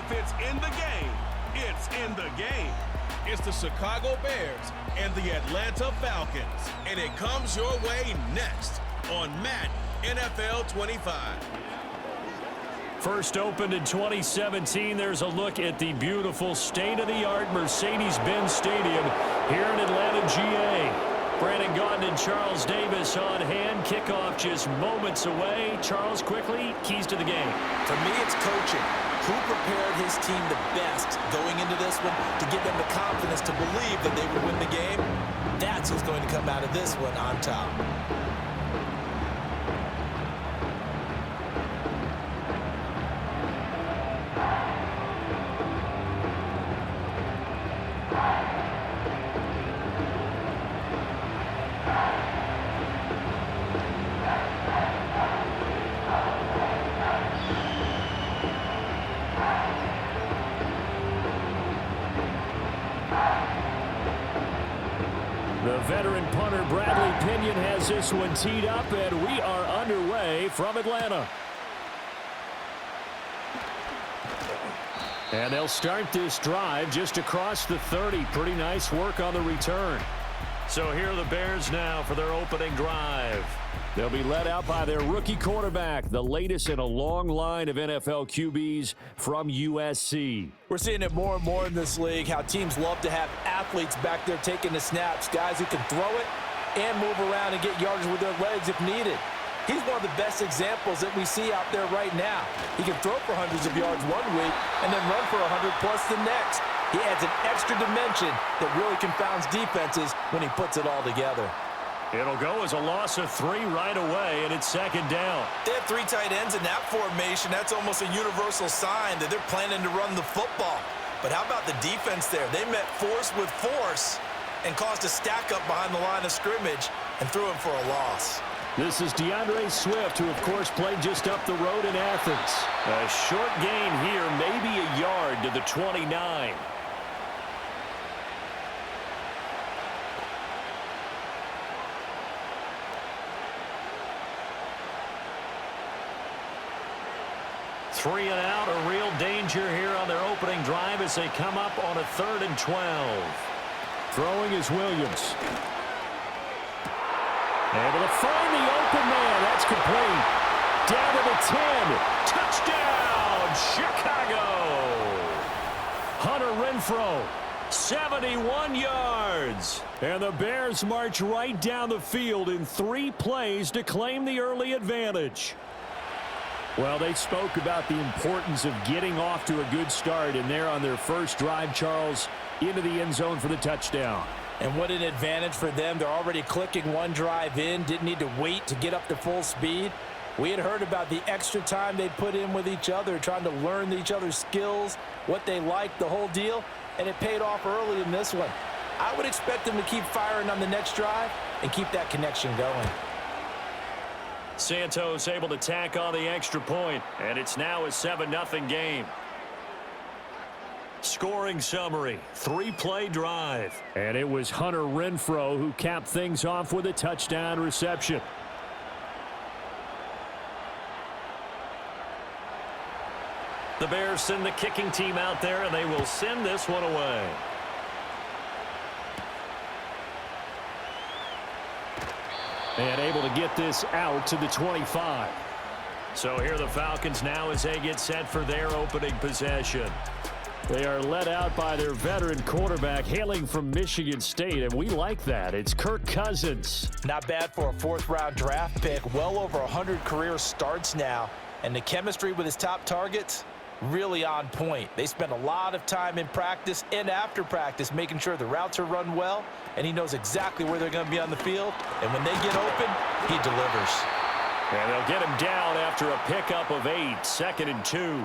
If it's in the game, it's in the game. It's the Chicago Bears and the Atlanta Falcons. And it comes your way next on Madden NFL 25. First opened in 2017, there's a look at the beautiful state-of-the-art Mercedes-Benz Stadium here in Atlanta, GA. Brandon Gaudin and Charles Davis on hand. Kickoff just moments away. Charles, quickly, keys to the game. For me, it's coaching. Who prepared his team the best going into this one to give them the confidence to believe that they would win the game? That's who's going to come out of this one on top. The veteran punter Bradley Pinion has this one teed up, and we are underway from Atlanta. And they'll start this drive just across the 30. Pretty nice work on the return. So here are the Bears now for their opening drive. They'll be led out by their rookie quarterback, the latest in a long line of NFL QBs from USC. We're seeing it more and more in this league, how teams love to have athletes back there taking the snaps, guys who can throw it and move around and get yardage with their legs if needed. He's one of the best examples that we see out there right now. He can throw for hundreds of yards one week and then run for 100+ the next. He adds an extra dimension that really confounds defenses when he puts it all together. It'll go as a loss of 3 right away, and it's second down. They have 3 tight ends in that formation. That's almost a universal sign that they're planning to run the football. But how about the defense there? They met force with force and caused a stack up behind the line of scrimmage and threw him for a loss. This is DeAndre Swift, who, of course, played just up the road in Athens. A short gain here, maybe a yard to the 29. Three and out, a real danger here on their opening drive as they come up on a 3rd and 12. Throwing is Williams. Able to find the open man. That's complete. Down to the 10. Touchdown, Chicago. Hunter Renfrow, 71 yards. And the Bears march right down the field in 3 plays to claim the early advantage. Well, they spoke about the importance of getting off to a good start, and they're on their first drive, Charles, into the end zone for the touchdown. And what an advantage for them. They're already clicking 1 drive in, didn't need to wait to get up to full speed. We had heard about the extra time they put in with each other, trying to learn each other's skills, what they liked, the whole deal, and it paid off early in this one. I would expect them to keep firing on the next drive and keep that connection going. Santos able to tack on the extra point, and it's now a 7-0 game. Scoring summary, 3-play drive. And it was Hunter Renfrow who capped things off with a touchdown reception. The Bears send the kicking team out there, and they will send this one away. And able to get this out to the 25. So here are the Falcons now as they get set for their opening possession. They are led out by their veteran quarterback hailing from Michigan State, and we like that. It's Kirk Cousins. Not bad for a 4th-round draft pick. Well over 100 career starts now. And the chemistry with his top targets, really on point. They spend a lot of time in practice and after practice making sure the routes are run well, and he knows exactly where they're going to be on the field. And when they get open, he delivers. And they'll get him down after a pickup of 8, 2nd and 2.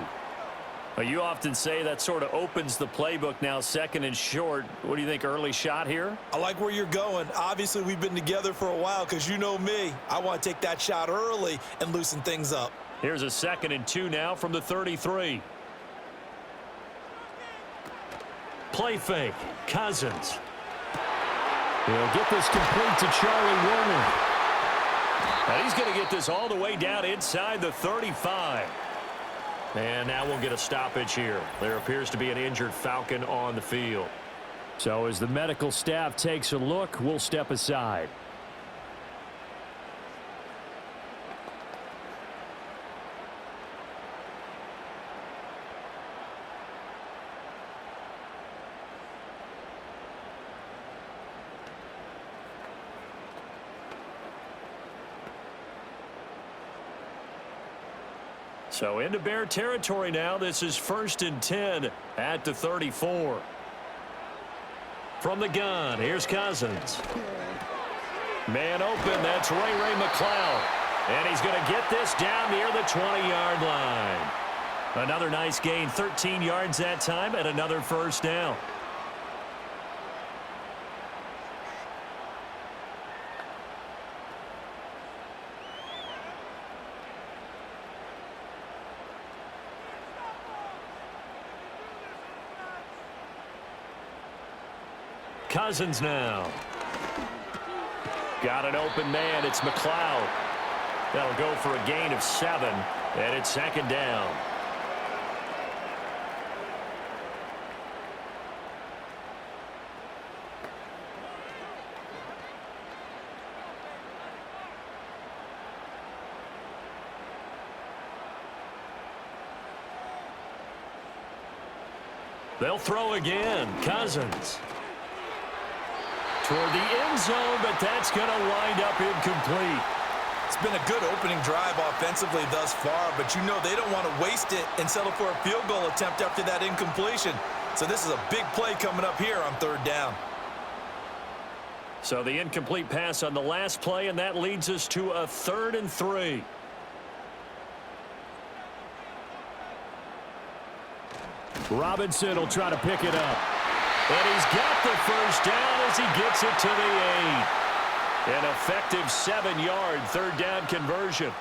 You often say that sort of opens the playbook now, 2nd and short. What do you think, early shot here? I like where you're going. Obviously, we've been together for a while because you know me. I want to take that shot early and loosen things up. Here's a 2nd and 2 now from the 33. Play fake. Cousins. He'll get this complete to Charlie Warner. And he's going to get this all the way down inside the 35. And now we'll get a stoppage here. There appears to be an injured Falcon on the field. So as the medical staff takes a look, we'll step aside. So into Bear territory now. This is 1st and 10 at the 34. From the gun, here's Cousins. Man open, that's Ray McCloud. And he's going to get this down near the 20-yard line. Another nice gain, 13 yards that time, and another first down. Cousins now. Got an open man. It's McCloud. That'll go for a gain of 7, and it's 2nd down. They'll throw again. Cousins. Toward the end zone, but that's going to wind up incomplete. It's been a good opening drive offensively thus far, but you know they don't want to waste it and settle for a field goal attempt after that incompletion. So this is a big play coming up here on 3rd down. So the incomplete pass on the last play, and that leads us to a 3rd and 3. Robinson will try to pick it up. And he's got the first down as he gets it to the 8. An effective 7-yard 3rd down conversion.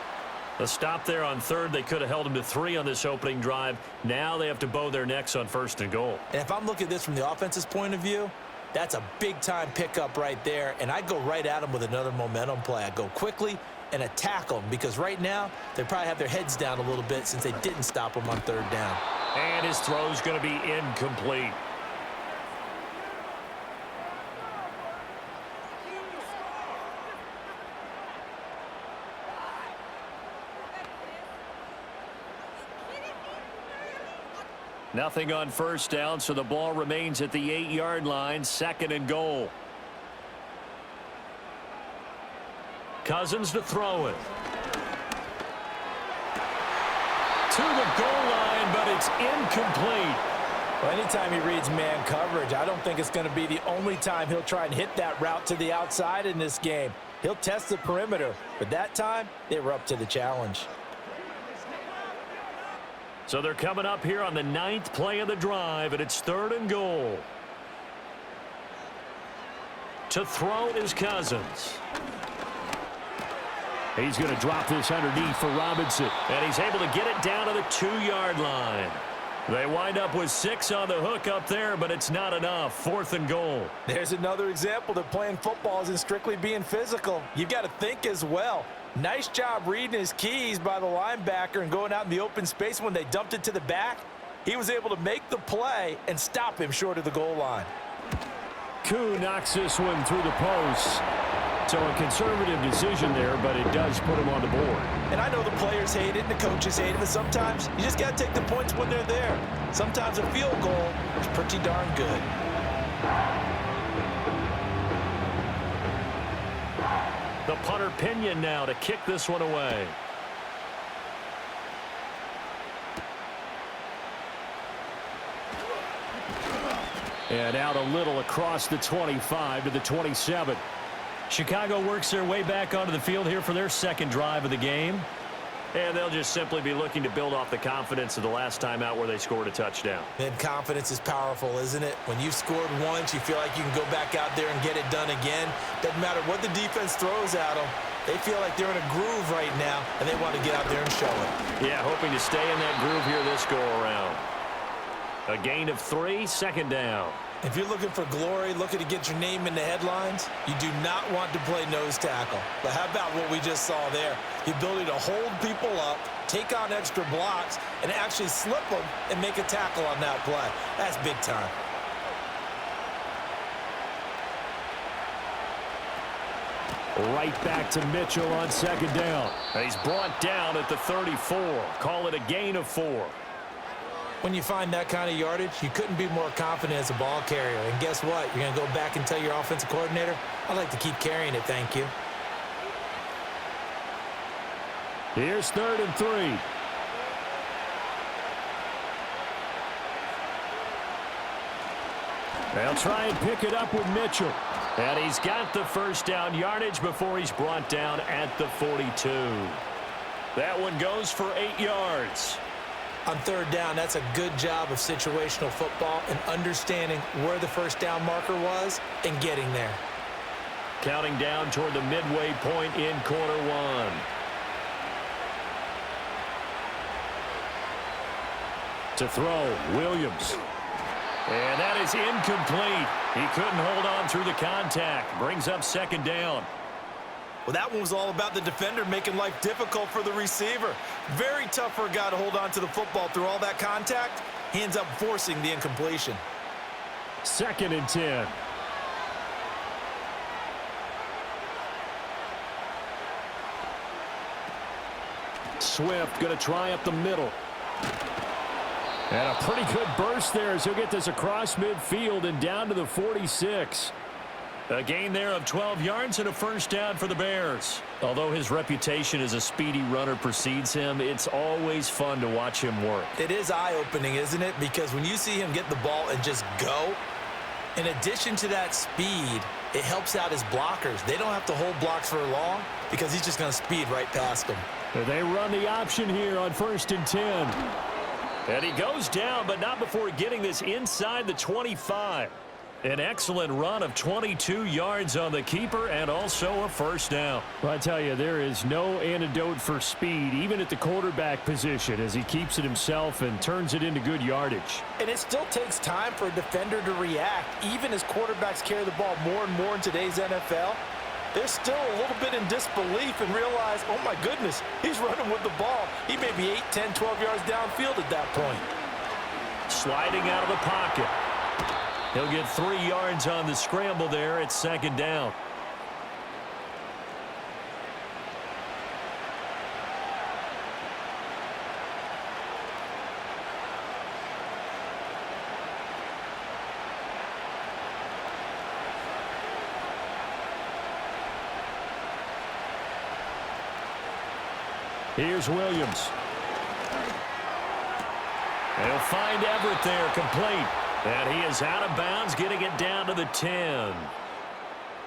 A stop there on 3rd. They could have held him to 3 on this opening drive. Now they have to bow their necks on 1st and goal. And if I'm looking at this from the offense's point of view, that's a big-time pickup right there. And I go right at him with another momentum play. I go quickly and attack them because right now they probably have their heads down a little bit since they didn't stop him on 3rd down. And his throw's going to be incomplete. Nothing on 1st down, so the ball remains at the 8-yard line, 2nd and goal. Cousins to throw it. To the goal line, but it's incomplete. Well, anytime he reads man coverage, I don't think it's going to be the only time he'll try and hit that route to the outside in this game. He'll test the perimeter, but that time they were up to the challenge. So they're coming up here on the 9th play of the drive, and it's 3rd and goal. To throw is Cousins. He's going to drop this underneath for Robinson. And he's able to get it down to the 2-yard line. They wind up with 6 on the hook up there, but it's not enough. 4th and goal. There's another example that playing football isn't strictly being physical. You've got to think as well. Nice job reading his keys by the linebacker and going out in the open space. When they dumped it to the back, he was able to make the play and stop him short of the goal line. Koo knocks this one through the post. So a conservative decision there, but it does put him on the board. And I know the players hate it and the coaches hate it, but sometimes you just got to take the points when they're there. Sometimes a field goal is pretty darn good. The punter Pinion now to kick this one away. And out a little across the 25 to the 27. Chicago works their way back onto the field here for their 2nd drive of the game. And they'll just simply be looking to build off the confidence of the last time out where they scored a touchdown. And confidence is powerful, isn't it? When you've scored once, you feel like you can go back out there and get it done again. Doesn't matter what the defense throws at them. They feel like they're in a groove right now, and they want to get out there and show it. Yeah, hoping to stay in that groove here this go-around. A gain of 3, 2nd down. If you're looking for glory, looking to get your name in the headlines, you do not want to play nose tackle. But how about what we just saw there? The ability to hold people up, take on extra blocks, and actually slip them and make a tackle on that play. That's big time. Right back to Mitchell on second down. He's brought down at the 34. Call it a gain of 4. When you find that kind of yardage, you couldn't be more confident as a ball carrier. And guess what? You're going to go back and tell your offensive coordinator, I'd like to keep carrying it, thank you. Here's 3rd and 3. They'll try and pick it up with Mitchell. And he's got the first down yardage before he's brought down at the 42. That one goes for 8 yards. On 3rd down, that's a good job of situational football and understanding where the first down marker was and getting there. Counting down toward the midway point in quarter 1. To throw, Williams. And that is incomplete. He couldn't hold on through the contact. Brings up 2nd down. Well, that one was all about the defender making life difficult for the receiver. Very tough for a guy to hold on to the football through all that contact. He ends up forcing the incompletion. 2nd and 10. Swift going to try up the middle. And a pretty good burst there as he'll get this across midfield and down to the 46. A gain there of 12 yards and a first down for the Bears. Although his reputation as a speedy runner precedes him, it's always fun to watch him work. It is eye-opening, isn't it? Because when you see him get the ball and just go, in addition to that speed, it helps out his blockers. They don't have to hold blocks for long because he's just going to speed right past them. They run the option here on 1st and 10. And he goes down, but not before getting this inside the 25. An excellent run of 22 yards on the keeper and also a first down. Well, I tell you, there is no antidote for speed, even at the quarterback position, as he keeps it himself and turns it into good yardage. And it still takes time for a defender to react. Even as quarterbacks carry the ball more and more in today's NFL, they're still a little bit in disbelief and realize, oh my goodness, he's running with the ball. He may be 8, 10, 12 yards downfield at that point. Sliding out of the pocket. He'll get 3 yards on the scramble there at 2nd down. Here's Williams. They'll find Everett there, complete. And he is out of bounds, getting it down to the 10.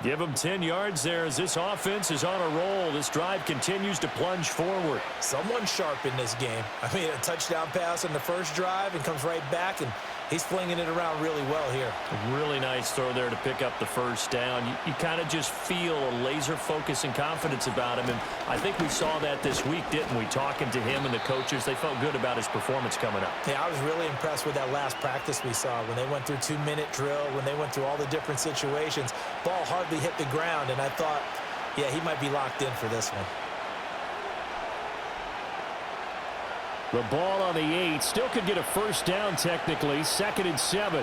Give him 10 yards there as this offense is on a roll. This drive continues to plunge forward. Someone sharp in this game. I mean, a touchdown pass on the first drive and comes right back, and he's flinging it around really well here. A really nice throw there to pick up the first down. You kind of just feel a laser focus and confidence about him, and I think we saw that this week, didn't we? Talking to him and the coaches, they felt good about his performance coming up. Yeah, I was really impressed with that last practice we saw when they went through 2-minute drill, when they went through all the different situations. Ball hardly hit the ground, and I thought, yeah, he might be locked in for this one. The ball on the 8. Still could get a first down technically. 2nd and 7.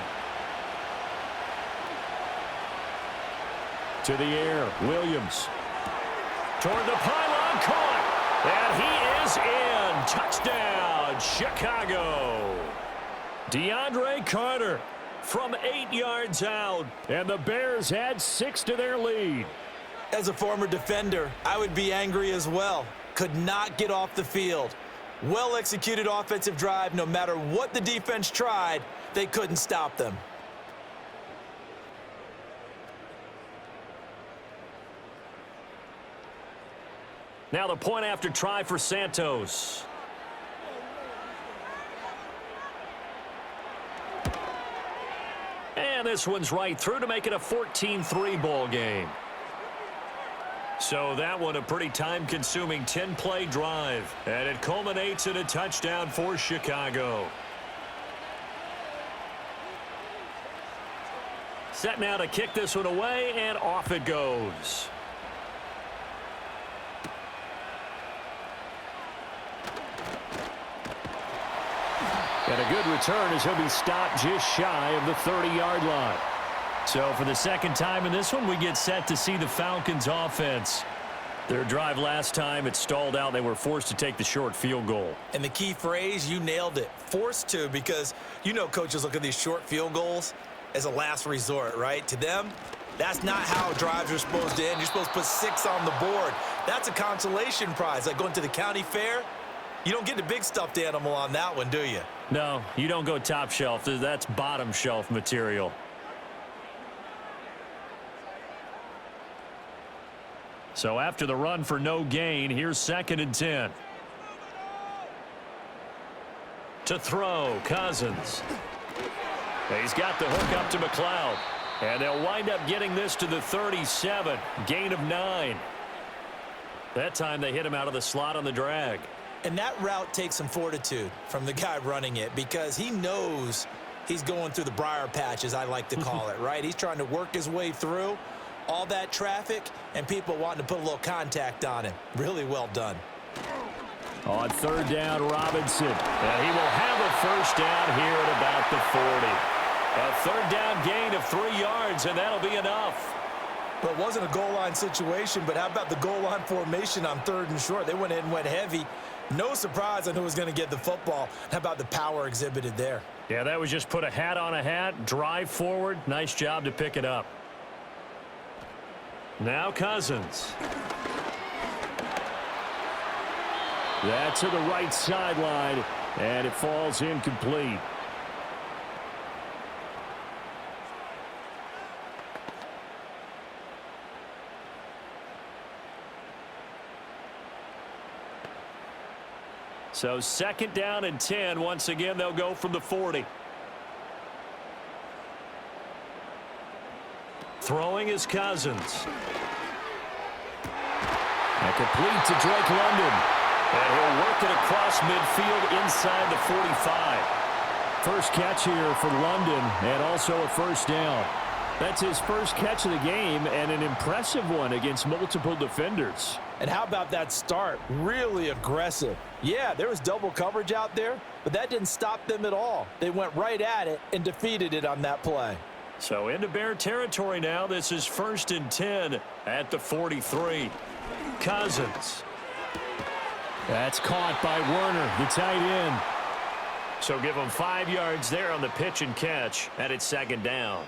To the air. Williams. Toward the pylon. Caught. And he is in. Touchdown, Chicago. DeAndre Carter from 8 yards out. And the Bears add 6 to their lead. As a former defender, I would be angry as well. Could not get off the field. Well-executed offensive drive. No matter what the defense tried, they couldn't stop them. Now the point after try for Santos. And this one's right through to make it a 14-3 ball game. So that one a pretty time-consuming 10-play drive. And it culminates in a touchdown for Chicago. Set now to kick this one away, and off it goes. And a good return as he'll be stopped just shy of the 30-yard line. So for the second time in this one, we get set to see the Falcons offense. Their drive last time, it stalled out. They were forced to take the short field goal. And the key phrase, you nailed it, forced to, because you know coaches look at these short field goals as a last resort, right? To them, that's not how drives are supposed to end. You're supposed to put 6 on the board. That's a consolation prize. Like going to the county fair, you don't get the big stuffed animal on that one, do you? No, you don't go top shelf. That's bottom shelf material. So after the run for no gain, here's 2nd and 10. To throw, Cousins. He's got the hook up to McLeod. And they'll wind up getting this to the 37. Gain of 9. That time they hit him out of the slot on the drag. And that route takes some fortitude from the guy running it, because he knows he's going through the briar patch, as I like to call it, right? He's trying to work his way through all that traffic and people wanting to put a little contact on him. Really well done. On 3rd down, Robinson. And he will have a first down here at about the 40. A 3rd down gain of 3 yards, and that'll be enough. But it wasn't a goal line situation, but how about the goal line formation on 3rd and short? They went in and went heavy. No surprise on who was going to get the football. How about the power exhibited there? Yeah, that was just put a hat on a hat, drive forward. Nice job to pick it up. Now Cousins. That's to the right sideline, and it falls incomplete. So 2nd down and 10. Once again, they'll go from the 40. Throwing is Cousins. And complete to Drake London. And he'll work it across midfield inside the 45. First catch here for London, and also a first down. That's his first catch of the game, and an impressive one against multiple defenders. And how about that start? Really aggressive. Yeah, there was double coverage out there, but that didn't stop them at all. They went right at it and defeated it on that play. So into Bear territory now. This is 1st and 10 at the 43. Cousins. That's caught by Werner, the tight end. So give him 5 yards there on the pitch and catch, and it's 2nd down.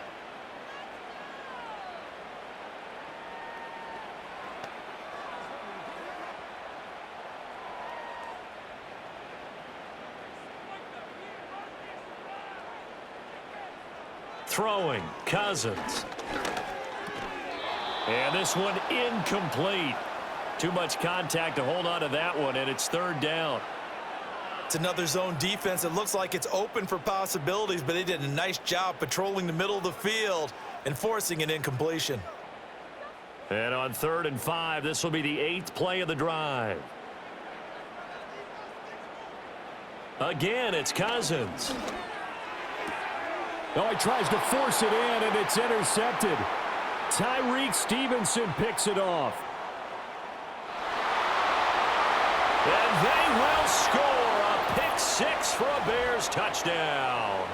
Throwing, Cousins. And this one incomplete. Too much contact to hold on to that one, and it's 3rd down. It's another zone defense. It looks like it's open for possibilities, but they did a nice job patrolling the middle of the field and forcing an incompletion. And on 3rd and 5, this will be the 8th play of the drive. Again, it's Cousins. Oh, he tries to force it in, and it's intercepted. Tyreek Stevenson picks it off. And they will score a pick 6 for a Bears touchdown.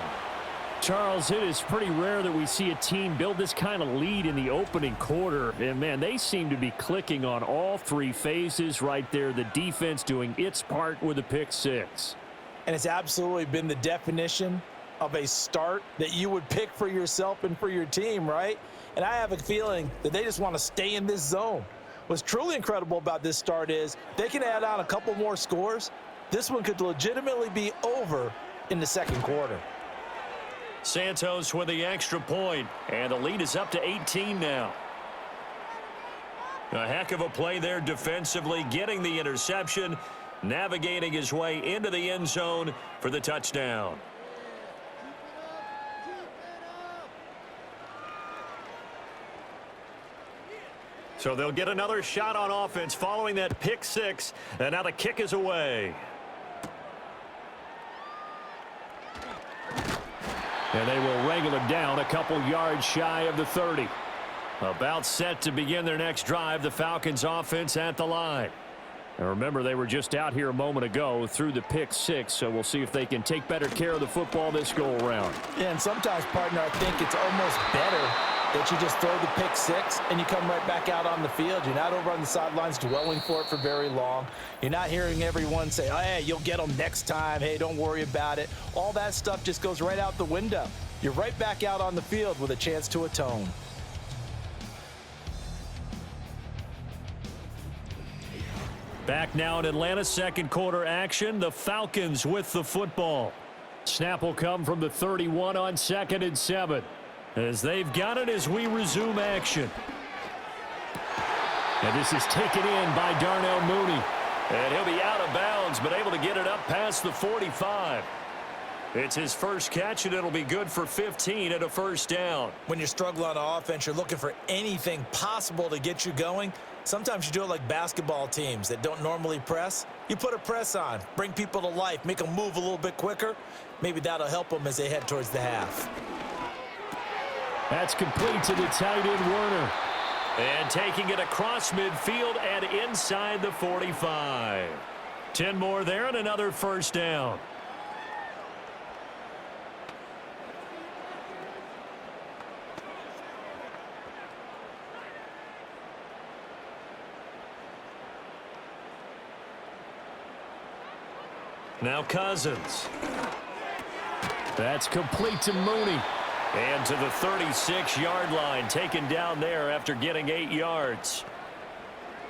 Charles, it is pretty rare that we see a team build this kind of lead in the opening quarter. And, man, they seem to be clicking on all 3 phases right there. The defense doing its part with a pick 6. And it's absolutely been the definition of a start that you would pick for yourself and for your team, right? And I have a feeling that they just want to stay in this zone. What's truly incredible about this start is they can add on a couple more scores. This one could legitimately be over in the 2nd quarter. Santos with the extra point, and the lead is up to 18 now. A heck of a play there defensively, getting the interception, navigating his way into the end zone for the touchdown. So they'll get another shot on offense following that pick 6, and now the kick is away. And they will wrangle him down a couple yards shy of the 30. About set to begin their next drive, the Falcons offense at the line. And remember, they were just out here a moment ago through the pick 6, so we'll see if they can take better care of the football this go-around. Yeah, and sometimes, partner, I think it's almost better that you just throw the pick 6 and you come right back out on the field. You're not over on the sidelines dwelling for it for very long. You're not hearing everyone say, oh, hey, you'll get them next time. Hey, don't worry about it. All that stuff just goes right out the window. You're right back out on the field with a chance to atone. Back now in Atlanta, second quarter action. The Falcons with the football. Snap will come from the 31 on 2nd and 7. As they've got it as we resume action. And this is taken in by Darnell Mooney. And he'll be out of bounds, but able to get it up past the 45. It's his first catch, and it'll be good for 15 and a first down. When you're struggling on offense, you're looking for anything possible to get you going. Sometimes you do it like basketball teams that don't normally press. You put a press on, bring people to life, make them move a little bit quicker. Maybe that'll help them as they head towards the half. That's complete to the tight end, Werner. And taking it across midfield and inside the 45. 10 more there and another first down. Now Cousins. That's complete to Mooney. And to the 36-yard line, taken down there after getting 8 yards.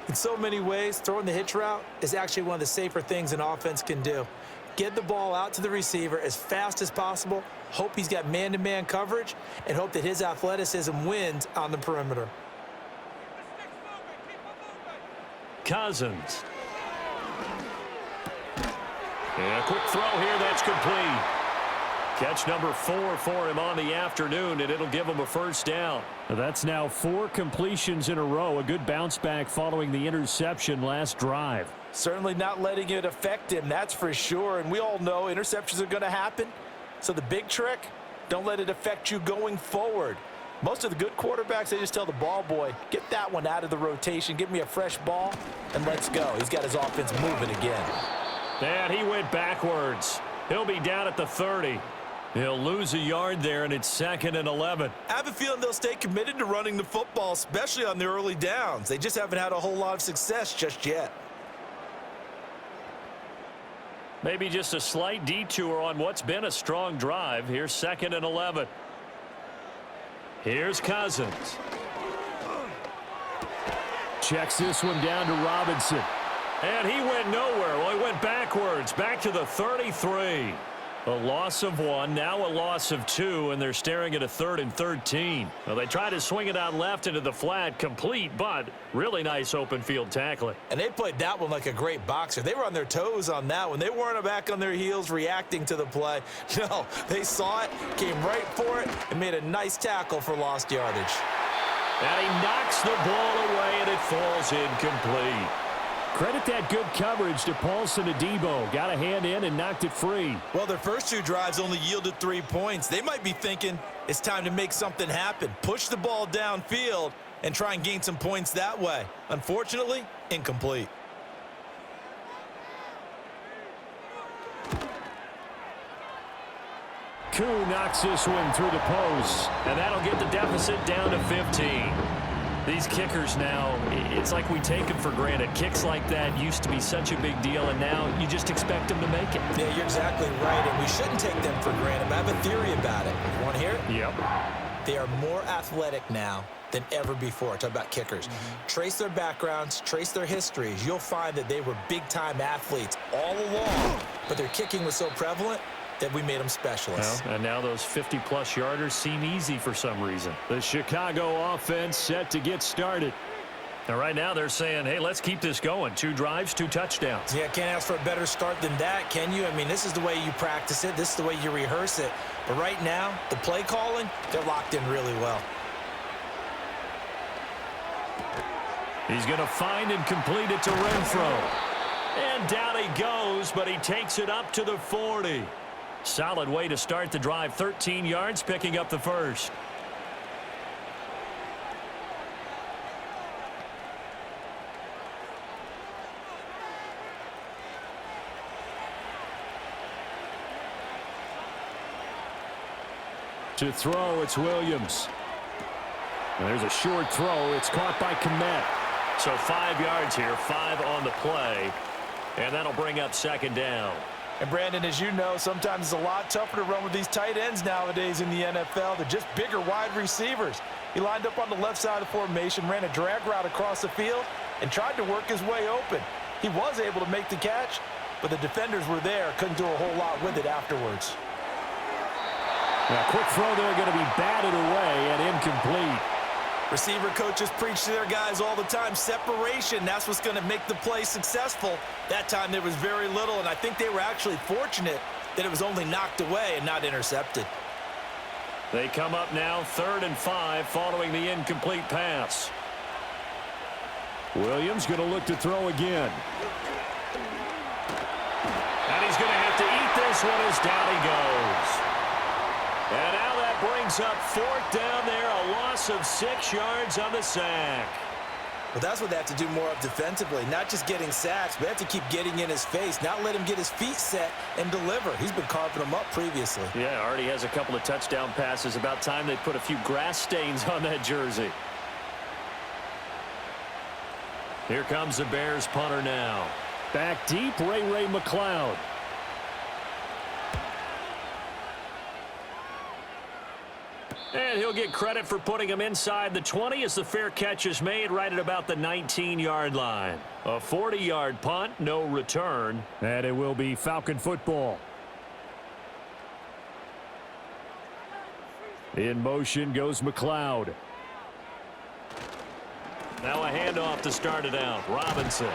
In so many ways, throwing the hitch route is actually one of the safer things an offense can do. Get the ball out to the receiver as fast as possible, hope he's got man-to-man coverage, and hope that his athleticism wins on the perimeter. Cousins. And a quick throw here, that's complete. Catch number 4 for him on the afternoon, and it'll give him a first down. That's now 4 completions in a row. A good bounce back following the interception last drive. Certainly not letting it affect him, that's for sure. And we all know interceptions are going to happen. So the big trick, don't let it affect you going forward. Most of the good quarterbacks, they just tell the ball boy, get that one out of the rotation, give me a fresh ball, and let's go. He's got his offense moving again. And he went backwards. He'll be down at the 30. He'll lose a yard there, and it's 2nd and 11. I have a feeling they'll stay committed to running the football, especially on the early downs. They just haven't had a whole lot of success just yet. Maybe just a slight detour on what's been a strong drive. Here's 2nd and 11. Here's Cousins. Checks this one down to Robinson. And he went nowhere. Well, he went backwards, back to the 33. A loss of 1, now a loss of 2, and they're staring at a 3rd and 13. Well, they try to swing it out left into the flat, complete, but really nice open field tackling. And they played that one like a great boxer. They were on their toes on that one. They weren't back on their heels reacting to the play. No, they saw it, came right for it, and made a nice tackle for lost yardage. And he knocks the ball away, and it falls incomplete. Credit that good coverage to Paulson Adebo. Got a hand in and knocked it free. Well, their first 2 drives only yielded 3 points. They might be thinking it's time to make something happen. Push the ball downfield and try and gain some points that way. Unfortunately, incomplete. Koo knocks this one through the post, and that'll get the deficit down to 15. These kickers now, it's like we take them for granted. Kicks like that used to be such a big deal, and now you just expect them to make it. Yeah, you're exactly right, and we shouldn't take them for granted. But I have a theory about it. You want to hear it? Yep. They are more athletic now than ever before. Talk about kickers. Trace their backgrounds, trace their histories. You'll find that they were big-time athletes all along, but their kicking was so prevalent that we made them specialists. Well, and now those 50-plus yarders seem easy for some reason. The Chicago offense set to get started. And right now they're saying, hey, let's keep this going. 2 drives, 2 touchdowns. Yeah, can't ask for a better start than that, can you? I mean, this is the way you practice it. This is the way you rehearse it. But right now, the play calling, they're locked in really well. He's going to find and complete it to Renfro. And down he goes, but he takes it up to the 40. Solid way to start the drive. 13 yards, picking up the first. To throw, it's Williams. And there's a short throw. It's caught by Kmet. So 5 yards here, 5 on the play. And that'll bring up second down. And Brandon, as you know, sometimes it's a lot tougher to run with these tight ends nowadays in the NFL. They're just bigger wide receivers. He lined up on the left side of the formation, ran a drag route across the field, and tried to work his way open. He was able to make the catch, but the defenders were there, couldn't do a whole lot with it afterwards. Now, quick throw there, going to be batted away and incomplete. Receiver coaches preach to their guys all the time, separation, that's what's going to make the play successful. That time there was very little, and I think they were actually fortunate that it was only knocked away and not intercepted. They come up now 3rd and 5 following the incomplete pass. Williams going to look to throw again. And he's going to have to eat this one as down he goes. And now that brings up 4th down there, a loss of 6 yards on the sack. Well, that's what they have to do more of defensively, not just getting sacks, but they have to keep getting in his face, not let him get his feet set and deliver. He's been carving them up previously. Yeah, already has a couple of touchdown passes. About time they put a few grass stains on that jersey. Here comes the Bears punter now. Back deep, Ray McLeod. And he'll get credit for putting him inside the 20 as the fair catch is made right at about the 19-yard line. A 40-yard punt, no return. And it will be Falcon football. In motion goes McLeod. Now a handoff to start it out. Robinson.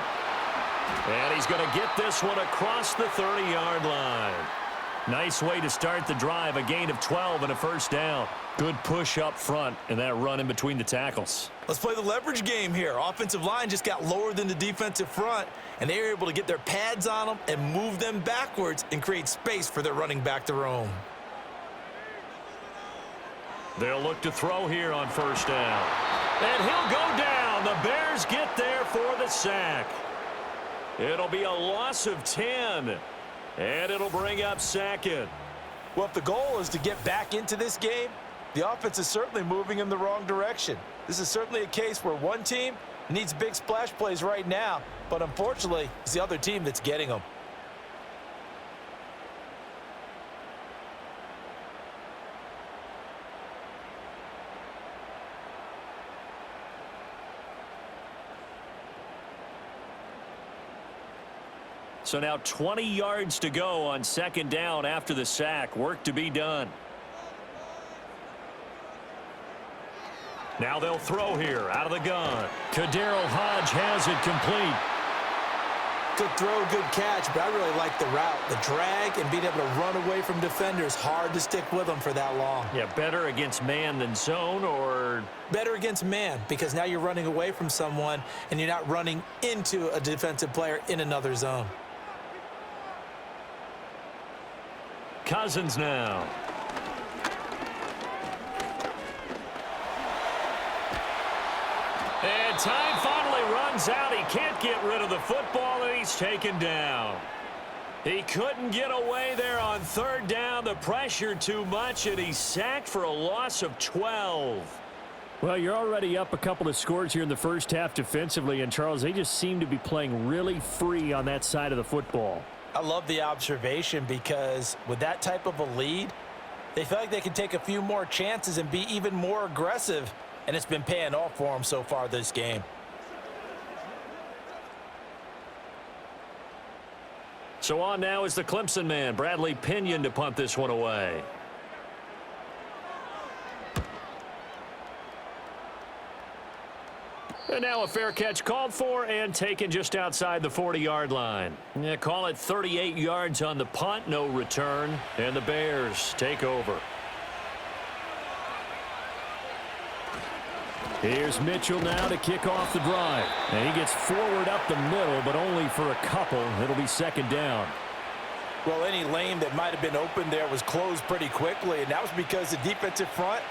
And he's going to get this one across the 30-yard line. Nice way to start the drive. A gain of 12 and a first down. Good push up front and that run in between the tackles. Let's play the leverage game here. Offensive line just got lower than the defensive front, and they were able to get their pads on them and move them backwards and create space for their running back to roam. They'll look to throw here on first down. And he'll go down. The Bears get there for the sack. It'll be a loss of 10. And it'll bring up second. Well, if the goal is to get back into this game, the offense is certainly moving in the wrong direction. This is certainly a case where one team needs big splash plays right now, but unfortunately, it's the other team that's getting them. So now 20 yards to go on second down after the sack. Work to be done. Now they'll throw here out of the gun. Kadarrell Hodge has it complete. Good throw, good catch, but I really like the route. The drag and being able to run away from defenders. Hard to stick with them for that long. Yeah, better against man than zone, or? Better against man, because now you're running away from someone and you're not running into a defensive player in another zone. Cousins now. And time finally runs out. He can't get rid of the football, and he's taken down. He couldn't get away there on third down. The pressure too much, and he's sacked for a loss of 12. Well, you're already up a couple of scores here in the first half defensively, and Charles, they just seem to be playing really free on that side of the football. I love the observation because with that type of a lead, they feel like they can take a few more chances and be even more aggressive, and it's been paying off for them so far this game. So on now is the Clemson man, Bradley Pinion, to punt this one away. And now a fair catch called for and taken just outside the 40-yard line. Yeah, call it 38 yards on the punt, no return, and the Bears take over. Here's Mitchell now to kick off the drive. And he gets forward up the middle, but only for a couple. It'll be second down. Well, any lane that might have been open there was closed pretty quickly, and that was because the defensive front,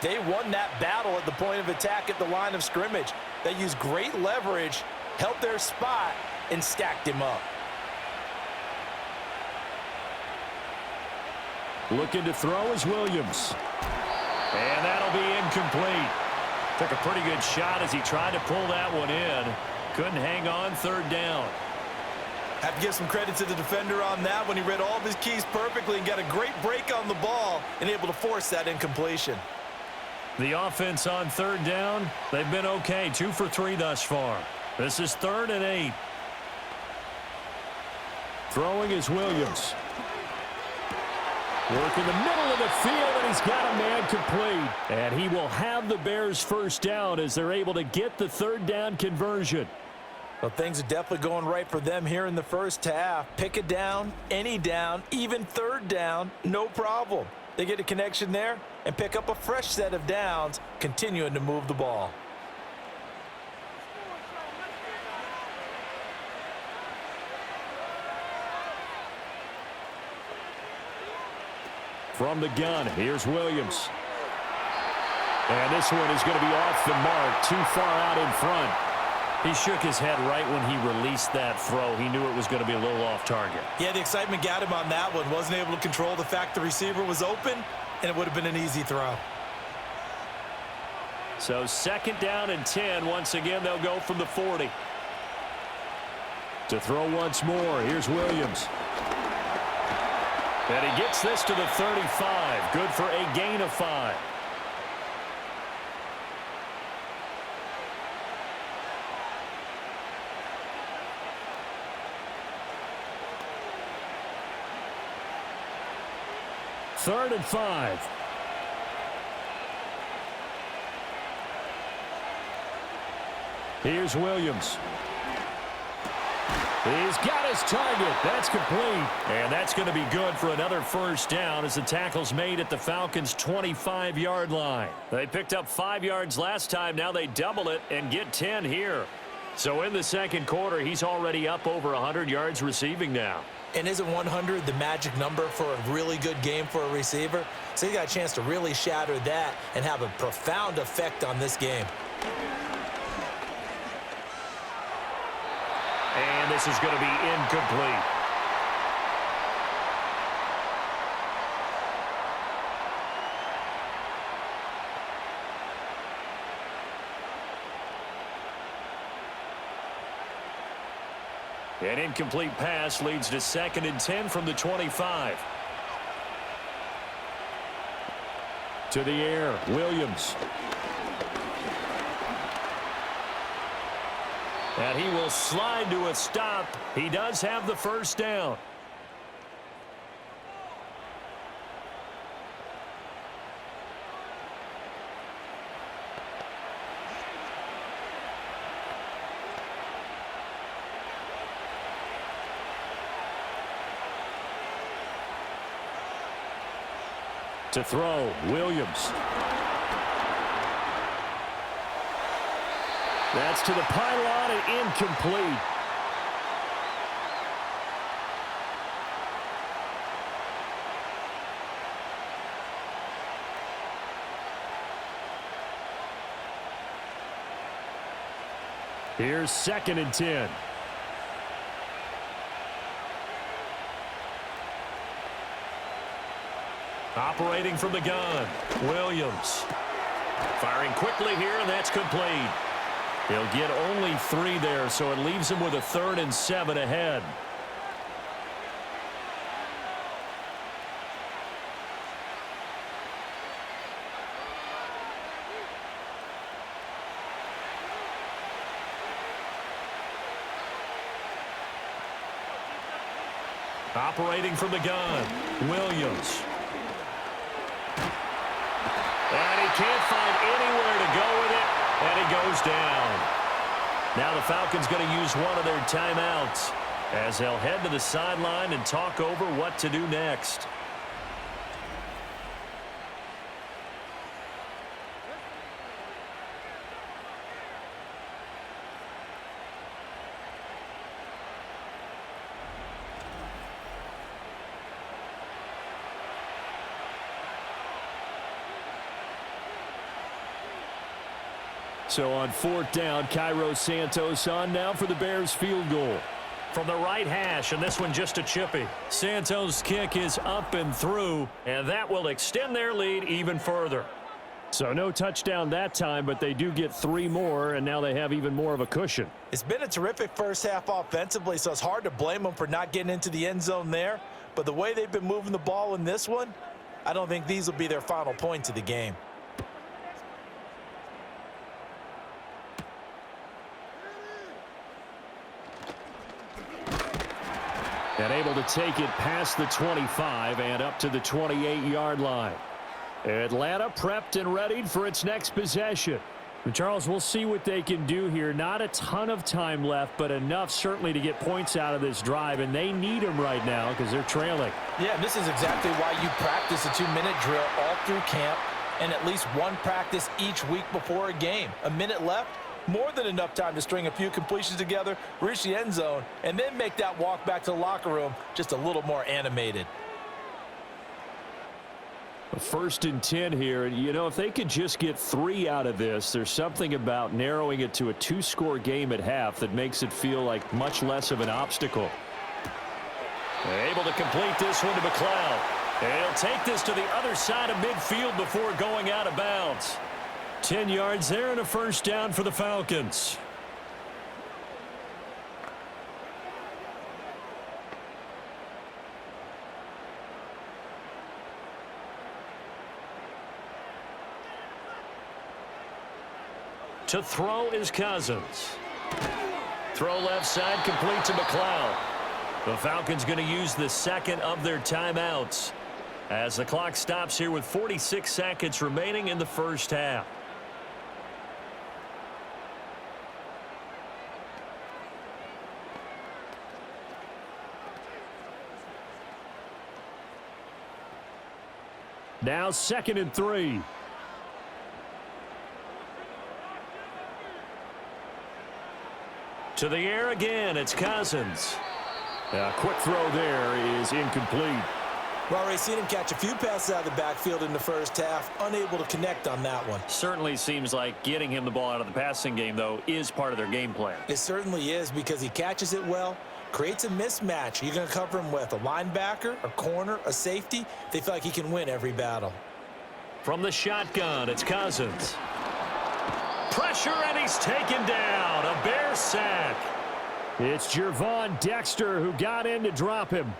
they won that battle at the point of attack at the line of scrimmage. They used great leverage, held their spot, and stacked him up. Looking to throw is Williams. And that'll be incomplete. Took a pretty good shot as he tried to pull that one in. Couldn't hang on third down. Have to give some credit to the defender on that one. He read all of his keys perfectly and got a great break on the ball and able to force that incompletion. The offense on third down, they've been okay. 2 for 3 thus far. This is 3rd and 8. Throwing is Williams. Work in the middle of the field, and he's got a man complete. And he will have the Bears first down as they're able to get the third down conversion. Well, things are definitely going right for them here in the first half. Pick it down, any down, even third down, no problem. They get a connection there and pick up a fresh set of downs, continuing to move the ball. From the gun, here's Williams. And this one is going to be off the mark, too far out in front. He shook his head right when he released that throw. He knew it was going to be a little off target. Yeah, the excitement got him on that one. Wasn't able to control the fact the receiver was open, and it would have been an easy throw. So 2nd down and 10. Once again, they'll go from the 40. To throw once more, here's Williams. And he gets this to the 35. Good for a gain of 5. Third and 5. Here's Williams. He's got his target. That's complete. And that's going to be good for another first down as the tackle's made at the Falcons' 25-yard line. They picked up 5 yards last time. Now they double it and get 10 here. So in the second quarter, he's already up over 100 yards receiving now. And isn't 100 the magic number for a really good game for a receiver? So he got a chance to really shatter that and have a profound effect on this game. And this is going to be incomplete. An incomplete pass leads to 2nd and 10 from the 25. To the air, Williams. And he will slide to a stop. He does have the first down. To throw, Williams. That's to the pylon and incomplete. Here's 2nd and 10. Operating from the gun, Williams. Firing quickly here, and that's complete. He'll get only 3 there, so it leaves him with a 3rd and 7 ahead. Operating from the gun, Williams. And he can't find anywhere to go with it, and he goes down. Now the Falcons going to use one of their timeouts as they'll head to the sideline and talk over what to do next. So on fourth down, Cairo Santos on now for the Bears field goal. From the right hash, and this one just a chippy. Santos' kick is up and through, and that will extend their lead even further. So no touchdown that time, but they do get 3 more, and now they have even more of a cushion. It's been a terrific first half offensively, so it's hard to blame them for not getting into the end zone there. But the way they've been moving the ball in this one, I don't think these will be their final points of the game. And able to take it past the 25 and up to the 28-yard line. Atlanta prepped and readied for its next possession. And Charles, we'll see what they can do here. Not a ton of time left, but enough certainly to get points out of this drive, and they need them right now because they're trailing. Yeah, this is exactly why you practice a 2-minute drill all through camp and at least one practice each week before a game. A minute left, more than enough time to string a few completions together, reach the end zone, and then make that walk back to the locker room just a little more animated. First and 10 here. You know, if they could just get 3 out of this, there's something about narrowing it to a 2-score game at half that makes it feel like much less of an obstacle. Able to complete this one to McLeod. And he'll take this to the other side of midfield before going out of bounds. 10 yards there and a first down for the Falcons. To throw is Cousins. Throw left side, complete to McLeod. The Falcons going to use the second of their timeouts as the clock stops here with 46 seconds remaining in the first half. Now 2nd and 3. To the air again, it's Cousins. A quick throw there is incomplete. We've already seen him catch a few passes out of the backfield in the first half, unable to connect on that one. Certainly seems like getting him the ball out of the passing game, though, is part of their game plan. It certainly is because he catches it well, creates a mismatch. You're going to cover him with a linebacker, a corner, a safety. They feel like he can win every battle. From the shotgun, it's Cousins. Pressure, and he's taken down. A Bear sack. It's Gervon Dexter who got in to drop him.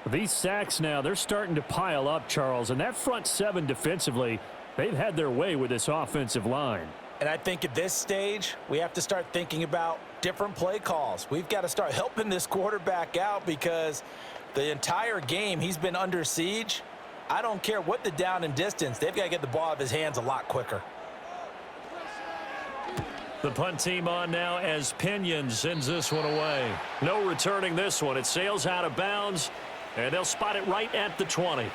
These sacks now, they're starting to pile up, Charles, and that front 7 defensively, they've had their way with this offensive line. And I think at this stage, we have to start thinking about different play calls. We've got to start helping this quarterback out because the entire game he's been under siege. I don't care what the down and distance, they've got to get the ball out of his hands a lot quicker. The punt team on now as Pinion sends this one away. No returning this one. It sails out of bounds, and they'll spot it right at the 20.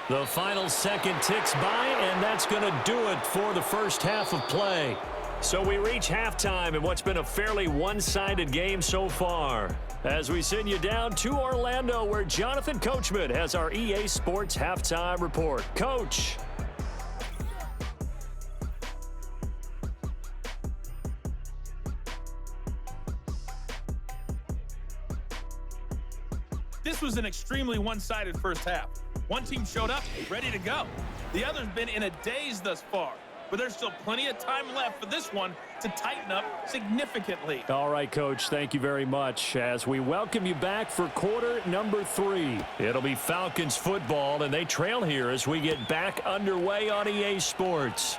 The final second ticks by, and that's going to do it for the first half of play. So we reach halftime in what's been a fairly one-sided game so far. As we send you down to Orlando, where Jonathan Coachman has our EA Sports halftime report. Coach. This was an extremely one-sided first half. One team showed up ready to go. The other's been in a daze thus far, but there's still plenty of time left for this one to tighten up significantly. All right, Coach, thank you very much as we welcome you back for quarter number 3. It'll be Falcons football, and they trail here as we get back underway on EA Sports.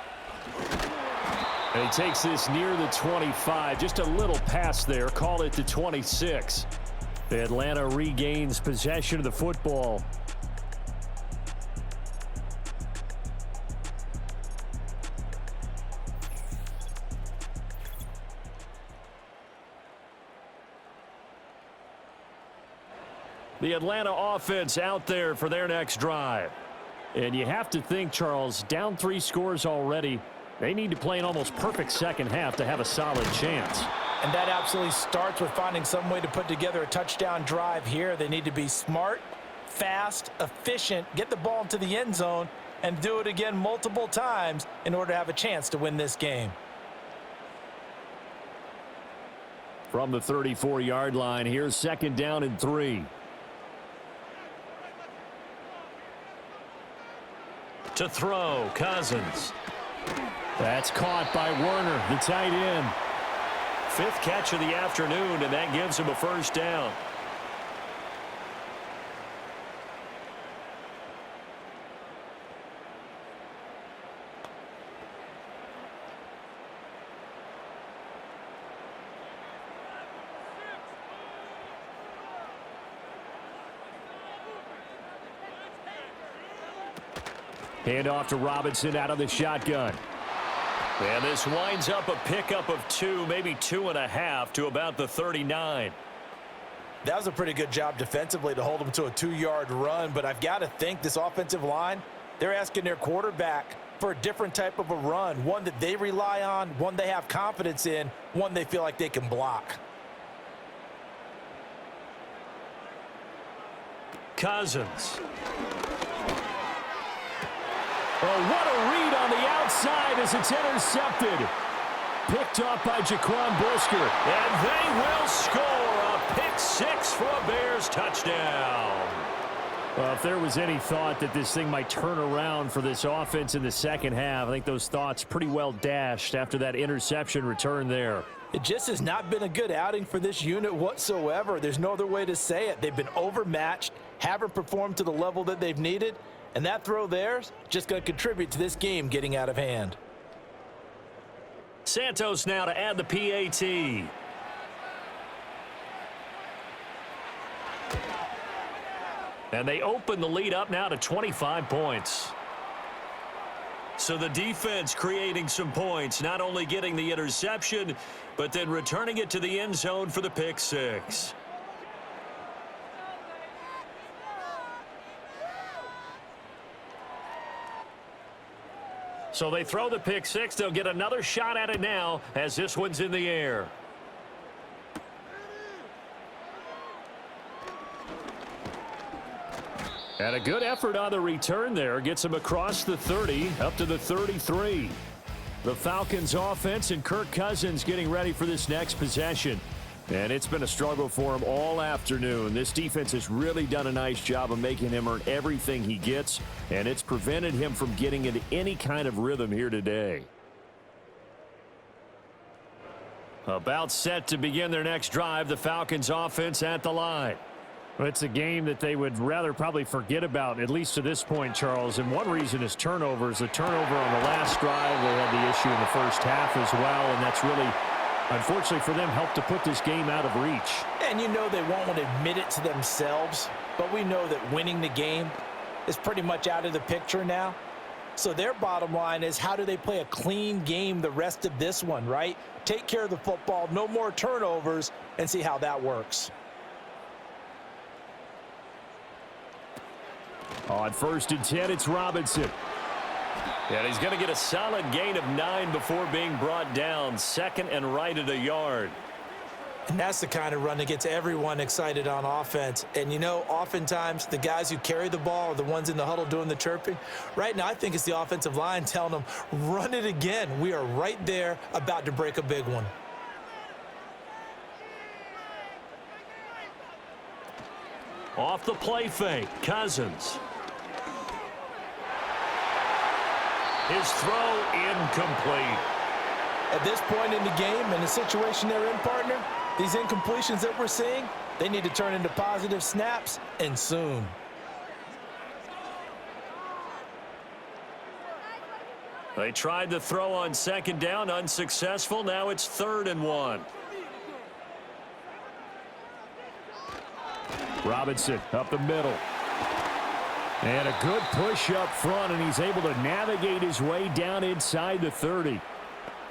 And he takes this near the 25, just a little pass there, call it the 26. Atlanta regains possession of the football. The Atlanta offense out there for their next drive. And you have to think, Charles, down 3 scores already. They need to play an almost perfect second half to have a solid chance. And that absolutely starts with finding some way to put together a touchdown drive here. They need to be smart, fast, efficient, get the ball into the end zone, and do it again multiple times in order to have a chance to win this game. From the 34-yard line, here's 2nd down and 3. To throw, Cousins. That's caught by Werner, the tight end. 5th catch of the afternoon, and that gives him a first down. Hand off to Robinson out of the shotgun. And this winds up a pickup of 2, maybe 2.5 to about the 39. That was a pretty good job defensively to hold them to a 2-yard run, but I've got to think this offensive line, they're asking their quarterback for a different type of a run, one that they rely on, one they have confidence in, one they feel like they can block. Cousins. Oh, what a read on the outside as it's intercepted. Picked off by Jaquan Brisker. And they will score a pick 6 for a Bears touchdown. Well, if there was any thought that this thing might turn around for this offense in the second half, I think those thoughts pretty well dashed after that interception return there. It just has not been a good outing for this unit whatsoever. There's no other way to say it. They've been overmatched, haven't performed to the level that they've needed. And that throw there is just going to contribute to this game getting out of hand. Santos now to add the PAT. And they open the lead up now to 25 points. So the defense creating some points, not only getting the interception, but then returning it to the end zone for the pick 6. So they throw the pick 6. They'll get another shot at it now as this one's in the air. And a good effort on the return there. Gets him across the 30, up to the 33. The Falcons offense and Kirk Cousins getting ready for this next possession. And it's been a struggle for him all afternoon. This defense has really done a nice job of making him earn everything he gets, and it's prevented him from getting into any kind of rhythm here today. About set to begin their next drive, the Falcons offense at the line. It's a game that they would rather probably forget about, at least to this point, Charles. And one reason is turnovers. The turnover on the last drive, they had the issue in the first half as well, and that's really, unfortunately for them, helped to put this game out of reach. And you know they won't want to admit it to themselves, but we know that winning the game is pretty much out of the picture now. So their bottom line is, how do they play a clean game the rest of this one, right? Take care of the football, no more turnovers, and see how that works. On 1st and 10, it's Robinson. And he's going to get a solid gain of 9 before being brought down. 2nd and right at a yard. And that's the kind of run that gets everyone excited on offense. And, you know, oftentimes the guys who carry the ball are the ones in the huddle doing the chirping. Right now, I think it's the offensive line telling them, run it again. We are right there about to break a big one. Off the play fake, Cousins. His throw incomplete. At this point in the game and the situation they're in, partner, these incompletions that we're seeing, they need to turn into positive snaps, and soon. They tried the throw on 2nd down, unsuccessful. Now it's 3rd and 1. Robinson up the middle. And a good push up front, and he's able to navigate his way down inside the 30.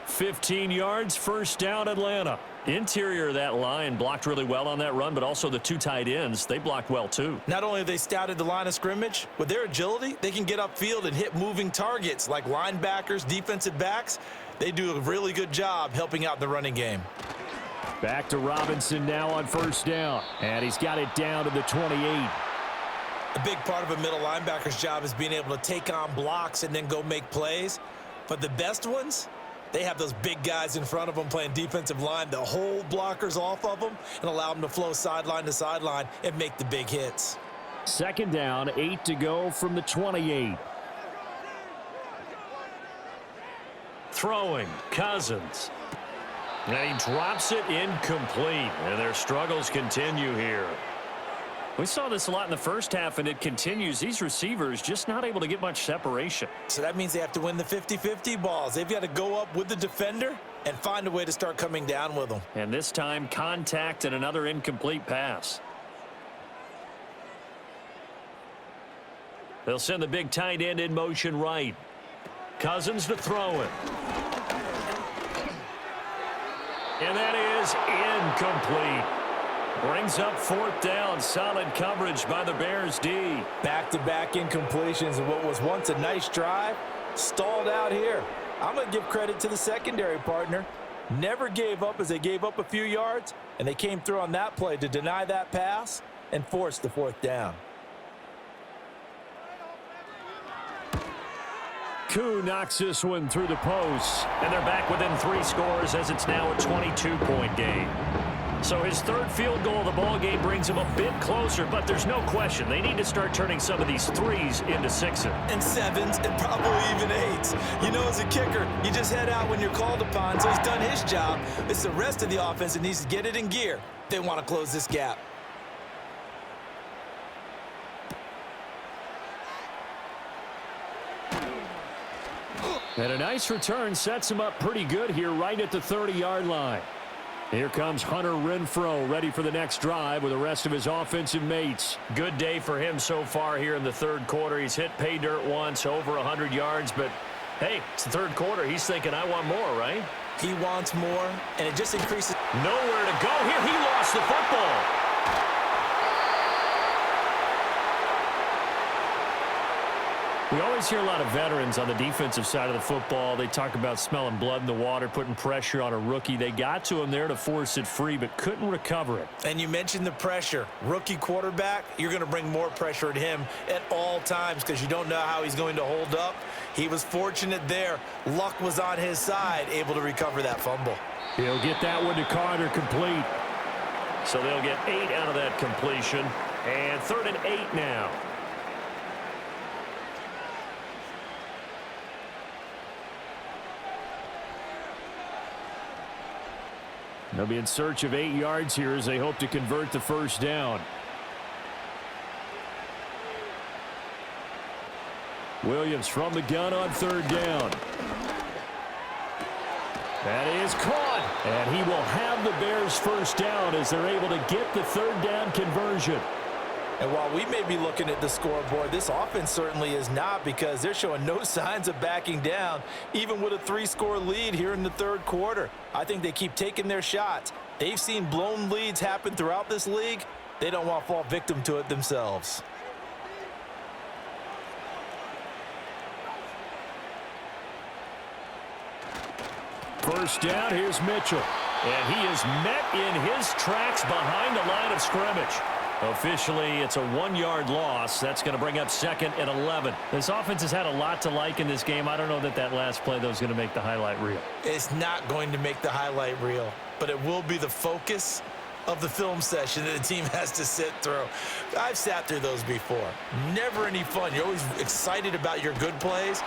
15 yards, 1st down, Atlanta. Interior of that line blocked really well on that run, but also the 2 tight ends, they blocked well too. Not only have they scouted the line of scrimmage, with their agility, they can get upfield and hit moving targets like linebackers, defensive backs. They do a really good job helping out the running game. Back to Robinson now on 1st down, and he's got it down to the 28. A big part of a middle linebacker's job is being able to take on blocks and then go make plays. But the best ones, they have those big guys in front of them playing defensive line that hold blockers off of them and allow them to flow sideline to sideline and make the big hits. Second down, 8 to go from the 28. Throwing, Cousins. And he drops it incomplete. And their struggles continue here. We saw this a lot in the first half, and it continues. These receivers just not able to get much separation. So that means they have to win the 50-50 balls. They've got to go up with the defender and find a way to start coming down with them. And this time, contact and another incomplete pass. They'll send the big tight end in motion right. Cousins to throw it. And that is incomplete. Brings up fourth down. Solid coverage by the Bears D. Back-to-back incompletions and what was once a nice drive stalled out here. I'm going to give credit to the secondary partner. Never gave up as they gave up a few yards, and they came through on that play to deny that pass and force the fourth down. Koo knocks this one through the post, and they're back within 3 scores as it's now a 22-point game. So his third field goal of the ball game brings him a bit closer, but there's no question they need to start turning some of these threes into sixes. And sevens and probably even eights. You know, as a kicker, you just head out when you're called upon, so he's done his job. It's the rest of the offense that needs to get it in gear. They want to close this gap. And a nice return sets him up pretty good here right at the 30-yard line. Here comes Hunter Renfrow, ready for the next drive with the rest of his offensive mates. Good day for him so far here in the third quarter. He's hit pay dirt once, over 100 yards, but hey, it's the third quarter. He's thinking, I want more, right? He wants more, and it just increases. Nowhere to go here. He lost the football. We always hear a lot of veterans on the defensive side of the football. They talk about smelling blood in the water, putting pressure on a rookie. They got to him there to force it free, but couldn't recover it. And you mentioned the pressure. Rookie quarterback, you're going to bring more pressure at him at all times because you don't know how he's going to hold up. He was fortunate there. Luck was on his side, able to recover that fumble. He'll get that one to Carter complete. So they'll get 8 out of that completion. And 3rd and 8 now. They'll be in search of 8 yards here as they hope to convert the first down. Williams from the gun on 3rd down. That is caught. And he will have the Bears first down as they're able to get the 3rd down conversion. And while we may be looking at the scoreboard, this offense certainly is not because they're showing no signs of backing down, even with a 3-score lead here in the third quarter. I think they keep taking their shots. They've seen blown leads happen throughout this league. They don't want to fall victim to it themselves. First down, here's Mitchell. And he is met in his tracks behind the line of scrimmage. Officially, it's a 1-yard loss. That's going to bring up 2nd and 11. This offense has had a lot to like in this game. I don't know that that last play, though, is going to make the highlight reel. It's not going to make the highlight reel, but it will be the focus of the film session that the team has to sit through. I've sat through those before. Never any fun. You're always excited about your good plays,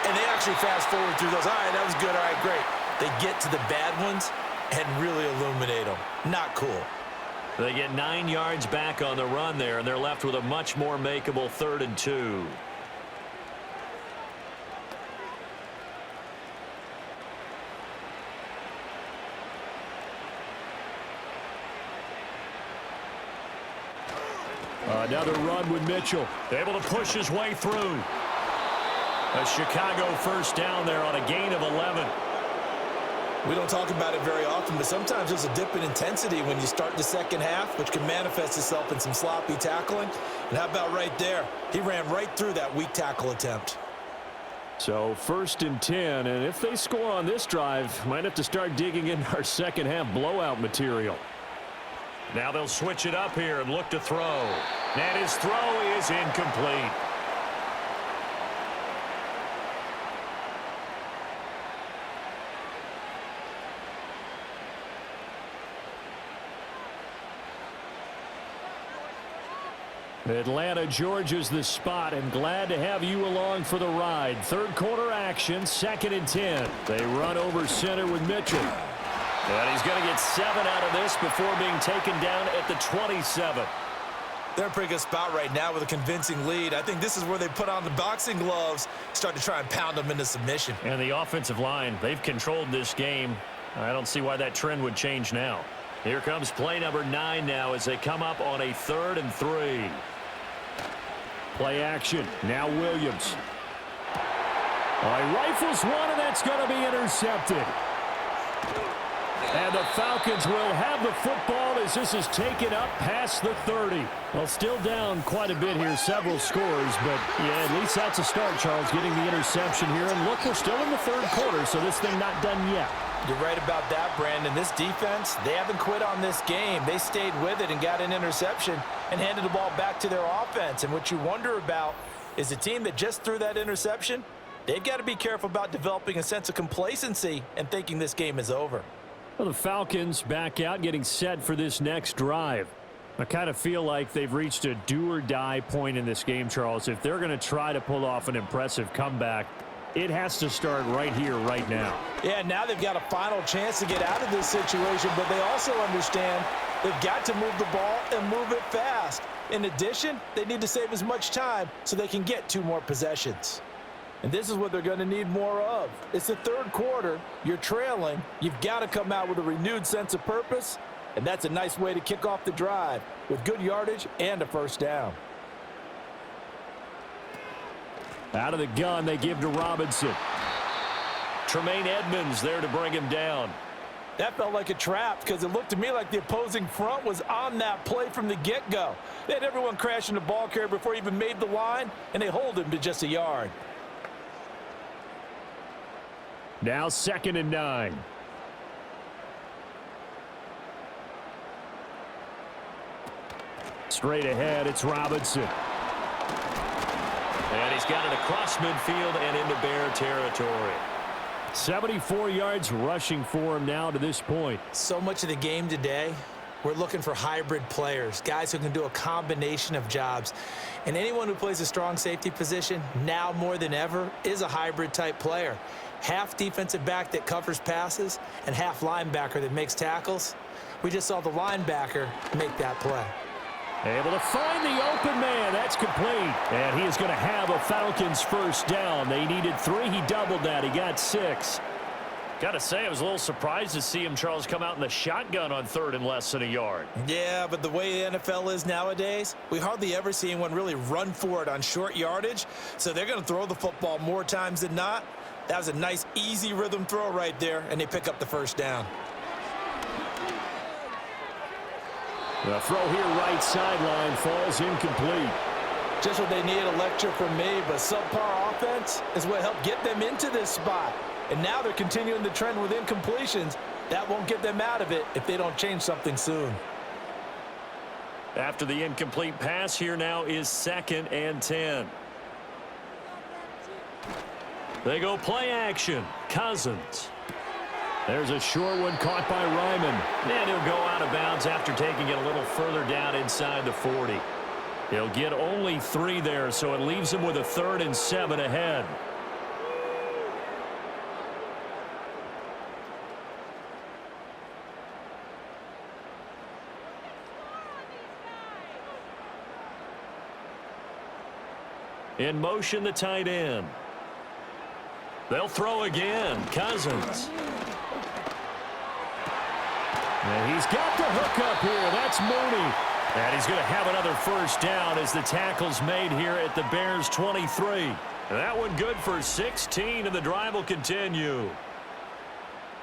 and they actually fast forward through those. All right, that was good. All right, great. They get to the bad ones and really illuminate them. Not cool. They get 9 yards back on the run there, and they're left with a much more makeable 3rd and 2. Another run with Mitchell. Able to push his way through. A Chicago first down there on a gain of 11. We don't talk about it very often, but sometimes there's a dip in intensity when you start the second half, which can manifest itself in some sloppy tackling. And how about right there? He ran right through that weak tackle attempt. So 1st and 10, and if they score on this drive, might have to start digging in our second half blowout material. Now they'll switch it up here and look to throw. And his throw is incomplete. Atlanta, Georgia's the spot, and glad to have you along for the ride. Third quarter action, 2nd and 10. They run over center with Mitchell. And he's going to get 7 out of this before being taken down at the 27. They're in a pretty good spot right now with a convincing lead. I think this is where they put on the boxing gloves, start to try and pound them into submission. And the offensive line, they've controlled this game. I don't see why that trend would change now. Here comes play number 9 now as they come up on a 3rd and 3. Play action. Now Williams. Rifles one, and that's going to be intercepted. And the Falcons will have the football as this is taken up past the 30. Well, still down quite a bit here, several scores, but yeah, at least that's a start, Charles, getting the interception here. And look, we're still in the 3rd quarter, so this thing not done yet. You're right about that, Brandon. This defense, they haven't quit on this game. They stayed with it and got an interception and handed the ball back to their offense. And what you wonder about is the team that just threw that interception, they've got to be careful about developing a sense of complacency and thinking this game is over. Well, the Falcons back out getting set for this next drive. I kind of feel like they've reached a do-or-die point in this game, Charles. If they're going to try to pull off an impressive comeback, it has to start right here, right now. Yeah, now they've got a final chance to get out of this situation, but they also understand they've got to move the ball and move it fast. In addition, they need to save as much time so they can get 2 more possessions. And this is what they're going to need more of. It's the 3rd quarter. You're trailing. You've got to come out with a renewed sense of purpose, and that's a nice way to kick off the drive with good yardage and a first down. Out of the gun, they give to Robinson. Tremaine Edmonds there to bring him down. That felt like a trap because it looked to me like the opposing front was on that play from the get-go. They had everyone crashing the ball carrier before he even made the line, and they hold him to just a yard. Now 2nd and 9. Straight ahead, it's Robinson. And he's got it across midfield and into Bear territory. 74 yards rushing for him now to this point. So much of the game today, we're looking for hybrid players, guys who can do a combination of jobs. And anyone who plays a strong safety position, now more than ever, is a hybrid type player. Half defensive back that covers passes and half linebacker that makes tackles. We just saw the linebacker make that play. Able to find the open man. That's complete. And he is going to have a Falcons first down. They needed 3. He doubled that. He got 6. Got to say, I was a little surprised to see him, Charles, come out in the shotgun on 3rd and less than a yard. Yeah, but the way the NFL is nowadays, we hardly ever see anyone really run for it on short yardage. So they're going to throw the football more times than not. That was a nice, easy rhythm throw right there, and they pick up the first down. The throw here right sideline falls incomplete. Just what they need, a lecture from me, but subpar offense is what helped get them into this spot. And now they're continuing the trend with incompletions. That won't get them out of it if they don't change something soon. After the incomplete pass, here now is 2nd and 10. They go play action. Cousins. There's a short one caught by Ryman. And he'll go out of bounds after taking it a little further down inside the 40. He'll get only 3 there, so it leaves him with a 3rd and 7 ahead. In motion, the tight end. They'll throw again. Cousins. And he's got the hook up here. That's Mooney. And he's going to have another first down as the tackle's made here at the Bears 23. And that one good for 16, and the drive will continue.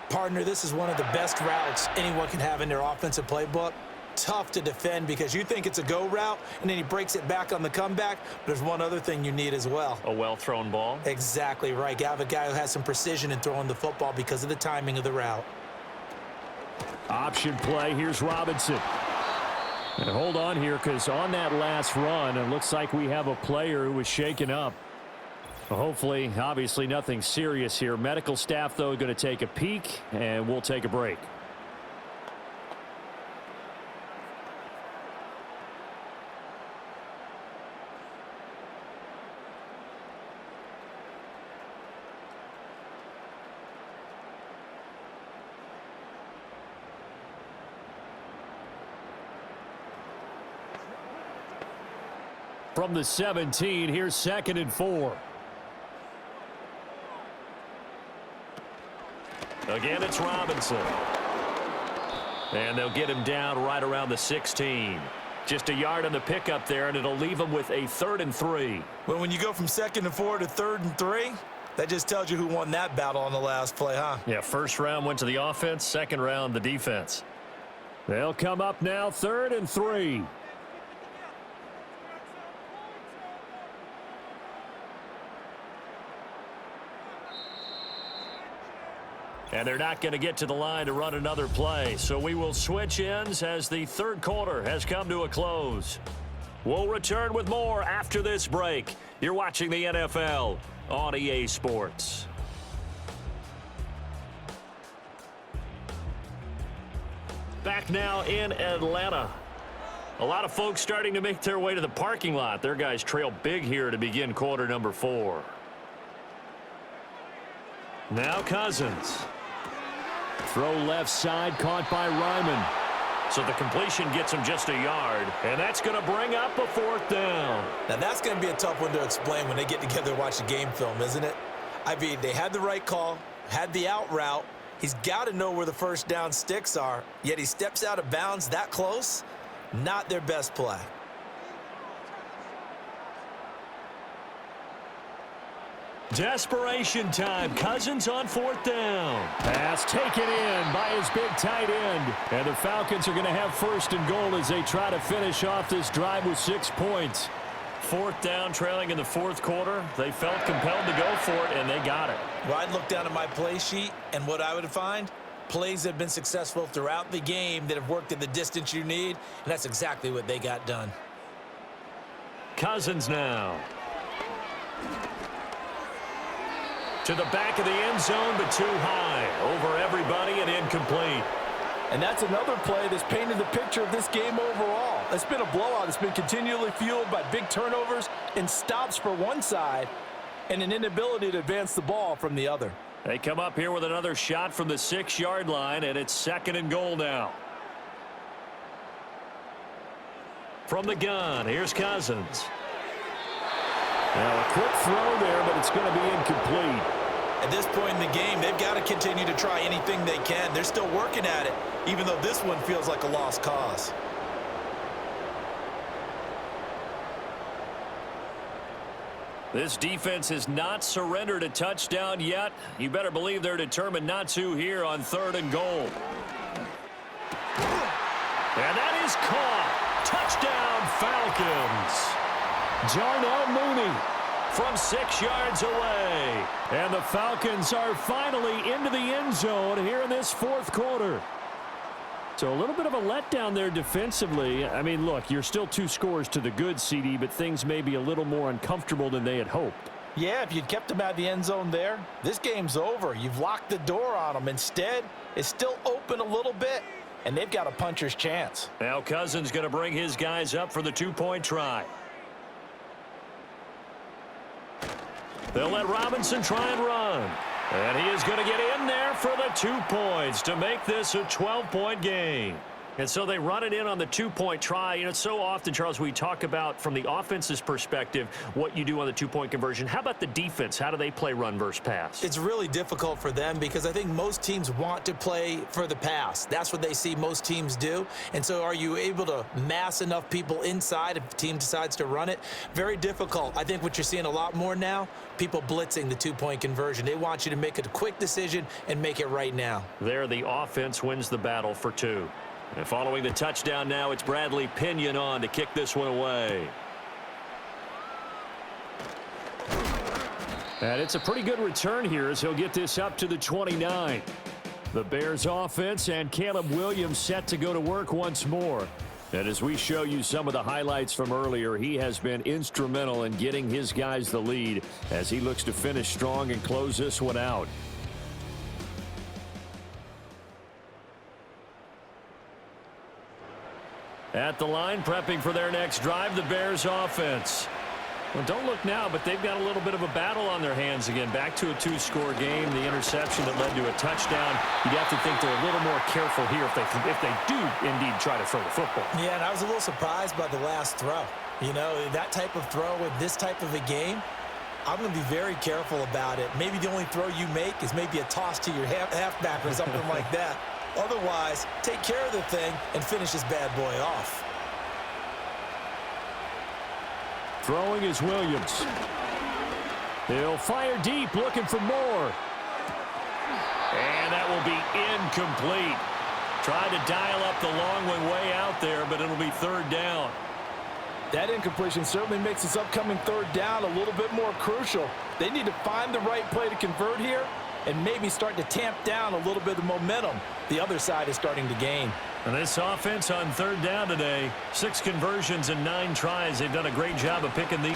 Partner, this is one of the best routes anyone can have in their offensive playbook. Tough to defend because you think it's a go route, and then he breaks it back on the comeback. There's one other thing you need as well. A well-thrown ball? Exactly right. You have a guy who has some precision in throwing the football because of the timing of the route. Option play. Here's Robinson. And hold on here, because on that last run, it looks like we have a player who was shaken up. Well, hopefully, obviously nothing serious here. Medical staff, though, going to take a peek, and we'll take a break. From the 17, here's 2nd and 4. Again, it's Robinson. And they'll get him down right around the 16. Just a yard on the pickup there, and it'll leave him with a 3rd and 3. Well, when you go from 2nd and 4 to 3rd and 3, that just tells you who won that battle on the last play, huh? Yeah, first round went to the offense, second round the defense. They'll come up now, 3rd and 3. And they're not going to get to the line to run another play. So we will switch ends as the 3rd quarter has come to a close. We'll return with more after this break. You're watching the NFL on EA Sports. Back now in Atlanta. A lot of folks starting to make their way to the parking lot. Their guys trail big here to begin quarter number 4. Now Cousins. Throw left side, caught by Ryman. So the completion gets him just a yard, and that's going to bring up a 4th down. Now that's going to be a tough one to explain when they get together and watch the game film, isn't it? I mean, they had the right call, had the out route. He's got to know where the first down sticks are, yet he steps out of bounds that close. Not their best play. Desperation time. Cousins on 4th down. Pass taken in by his big tight end. And the Falcons are going to have 1st and goal as they try to finish off this drive with 6 points. 4th down, trailing in the 4th quarter. They felt compelled to go for it, and they got it. Well, I'd look down at my play sheet, and what I would find, plays that have been successful throughout the game that have worked at the distance you need, and that's exactly what they got done. Cousins now. To the back of the end zone, but too high. Over everybody and incomplete. And that's another play that's painted the picture of this game overall. It's been a blowout. It's been continually fueled by big turnovers and stops for one side and an inability to advance the ball from the other. They come up here with another shot from the 6-yard line, and it's 2nd and goal now. From the gun, here's Cousins. Now a quick throw there, but it's going to be incomplete. At this point in the game, they've got to continue to try anything they can. They're still working at it, even though this one feels like a lost cause. This defense has not surrendered a touchdown yet. You better believe they're determined not to here on 3rd and goal. And that is caught. Touchdown, Falcons. Darnell Mooney from 6 yards away. And the Falcons are finally into the end zone here in this 4th quarter. So a little bit of a letdown there defensively. I mean, look, you're still 2 scores to the good, CD, but things may be a little more uncomfortable than they had hoped. Yeah, if you'd kept them out of the end zone there, this game's over. You've locked the door on them. Instead, it's still open a little bit, and they've got a puncher's chance. Now Cousins going to bring his guys up for the 2-point try. They'll let Robinson try and run. And he is going to get in there for the 2 points to make this a 12-point game. And so they run it in on the 2-point try. You know, so often, Charles, we talk about from the offense's perspective what you do on the 2-point conversion. How about the defense? How do they play run versus pass? It's really difficult for them because I think most teams want to play for the pass. That's what they see most teams do. And so are you able to mass enough people inside if the team decides to run it? Very difficult. I think what you're seeing a lot more now, people blitzing the 2-point conversion. They want you to make a quick decision and make it right now. There, the offense wins the battle for 2. And following the touchdown now, it's Bradley Pinion on to kick this one away. And it's a pretty good return here as he'll get this up to the 29. The Bears offense and Caleb Williams set to go to work once more. And as we show you some of the highlights from earlier, he has been instrumental in getting his guys the lead as he looks to finish strong and close this one out. At the line, prepping for their next drive, the Bears offense. Well, don't look now, but they've got a little bit of a battle on their hands again. Back to a 2-score game. The interception that led to a touchdown. You'd have to think they're a little more careful here if they do indeed try to throw the football. Yeah, and I was a little surprised by the last throw. You know, that type of throw in this type of a game, I'm going to be very careful about it. Maybe the only throw you make is maybe a toss to your halfback or something like that. Otherwise, take care of the thing and finish this bad boy off. Throwing is Williams. He'll fire deep, looking for more. And that will be incomplete. Tried to dial up the long one way out there, but it'll be third down. That incompletion certainly makes this upcoming third down a little bit more crucial. They need to find the right play to convert here and maybe start to tamp down a little bit of momentum the other side is starting to gain. And this offense on third down today, 6 conversions and 9 tries. They've done a great job of picking the...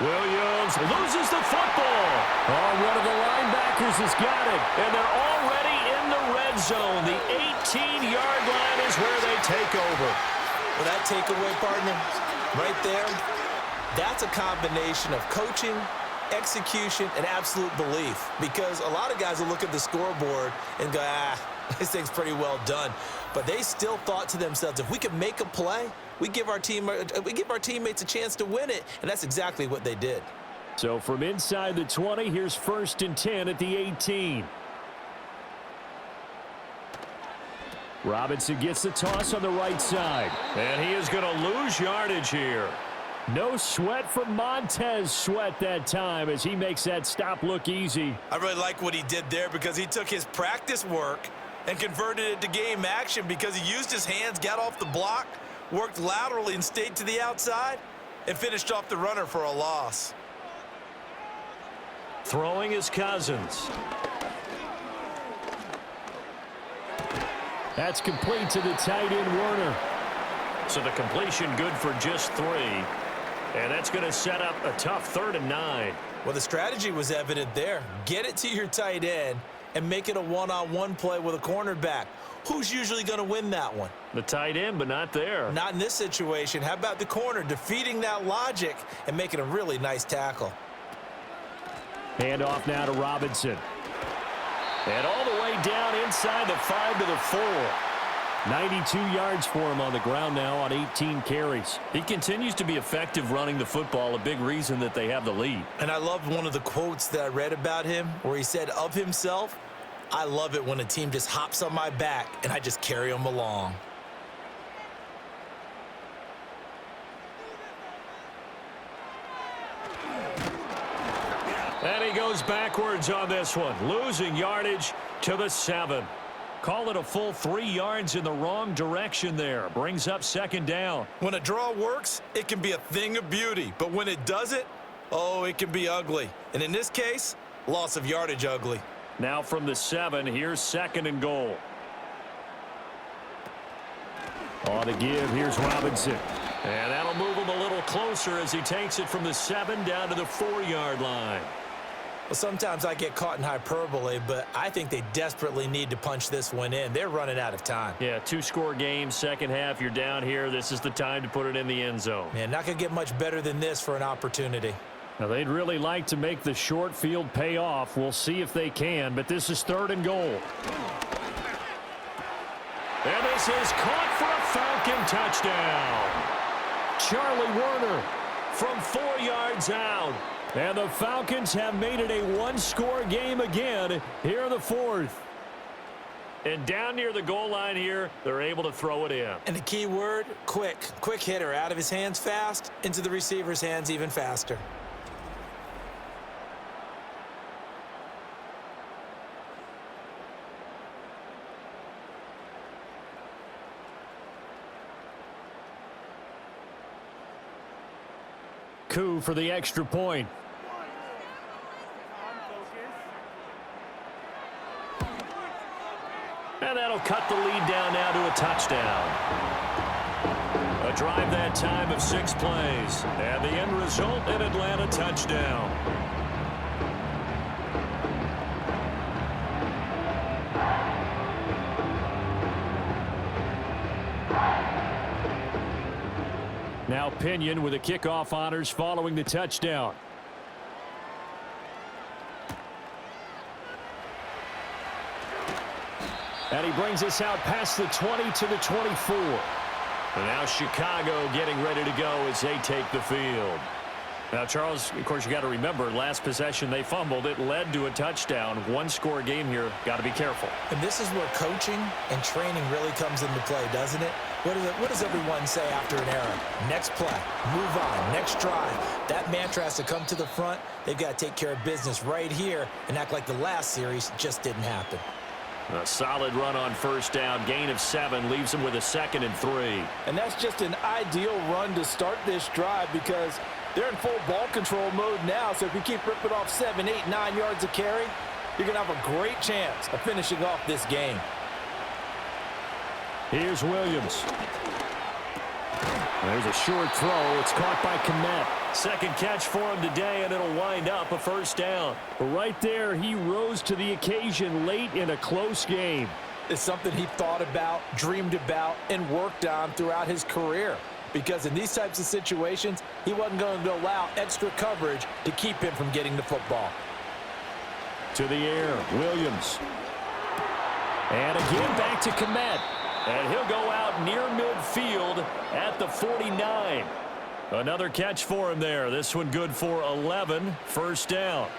Williams loses the football. Oh, one of the linebackers has got it. And they're already in the red zone. The 18-yard line is where they take over. Well, that takeaway, partner, right there, that's a combination of coaching, execution, and absolute belief. Because a lot of guys will look at the scoreboard and go, this thing's pretty well done. But they still thought to themselves, if we can make a play, we give our teammates a chance to win it. And that's exactly what they did. So from inside the 20, here's 1st and 10 at the 18. Robinson gets the toss on the right side. And he is going to lose yardage here. No sweat from Montez Sweat that time as he makes that stop look easy. I really like what he did there because he took his practice work and converted it to game action because he used his hands, got off the block, worked laterally and stayed to the outside, and finished off the runner for a loss. Throwing is Cousins. That's complete to the tight end Werner. So the completion good for just 3. And that's going to set up a tough 3rd and 9. Well, the strategy was evident there. Get it to your tight end and make it a one-on-one play with a cornerback. Who's usually going to win that one? The tight end, but not there. Not in this situation. How about the corner defeating that logic and making a really nice tackle? Hand off now to Robinson. And all the way down inside the 5 to the 4. 92 yards for him on the ground now on 18 carries. He continues to be effective running the football, a big reason that they have the lead. And I loved one of the quotes that I read about him where he said of himself, I love it when a team just hops on my back and I just carry them along. And he goes backwards on this one, losing yardage to the 7. Call it a full 3 yards in the wrong direction there. Brings up 2nd down. When a draw works, it can be a thing of beauty. But when it doesn't, oh, it can be ugly. And in this case, loss of yardage ugly. Now from the 7, here's 2nd and goal. On the give, here's Robinson. And that'll move him a little closer as he takes it from the 7 down to the 4-yard line. Well, sometimes I get caught in hyperbole, but I think they desperately need to punch this one in. They're running out of time. Yeah, 2-score game, second half, you're down here. This is the time to put it in the end zone. Man, not going to get much better than this for an opportunity. Now, they'd really like to make the short field pay off. We'll see if they can, but this is 3rd and goal. And this is caught for a Falcon touchdown. Charlie Werner from 4 yards out. And the Falcons have made it a 1-score game again here in the 4th. And down near the goal line here, they're able to throw it in. And the key word, quick. Quick hitter, out of his hands fast, into the receiver's hands even faster. Coup for the extra point. And that'll cut the lead down now to a touchdown. A drive that time of 6 plays. And the end result, an Atlanta touchdown. Now Pinion with the kickoff honors following the touchdown. And he brings us out past the 20 to the 24. And now Chicago getting ready to go as they take the field. Now, Charles, of course, you got to remember, last possession they fumbled. It led to a touchdown. One-score game here. Got to be careful. And this is where coaching and training really comes into play, doesn't it? What does everyone say after an error? Next play, move on, next drive. That mantra has to come to the front. They've got to take care of business right here and act like the last series just didn't happen. A solid run on first down. Gain of 7 leaves them with a 2nd and 3. And that's just an ideal run to start this drive because they're in full ball control mode now. So if you keep ripping off 7, 8, 9 yards of carry, you're going to have a great chance of finishing off this game. Here's Williams. There's a short throw. It's caught by Kmet. Second catch for him today, and it'll wind up a first down. But right there, he rose to the occasion late in a close game. It's something he thought about, dreamed about, and worked on throughout his career. Because in these types of situations, he wasn't going to allow extra coverage to keep him from getting the football. To the air, Williams. And again back to Kmet. And he'll go out near midfield at the 49. Another catch for him there. This one good for 11. First down.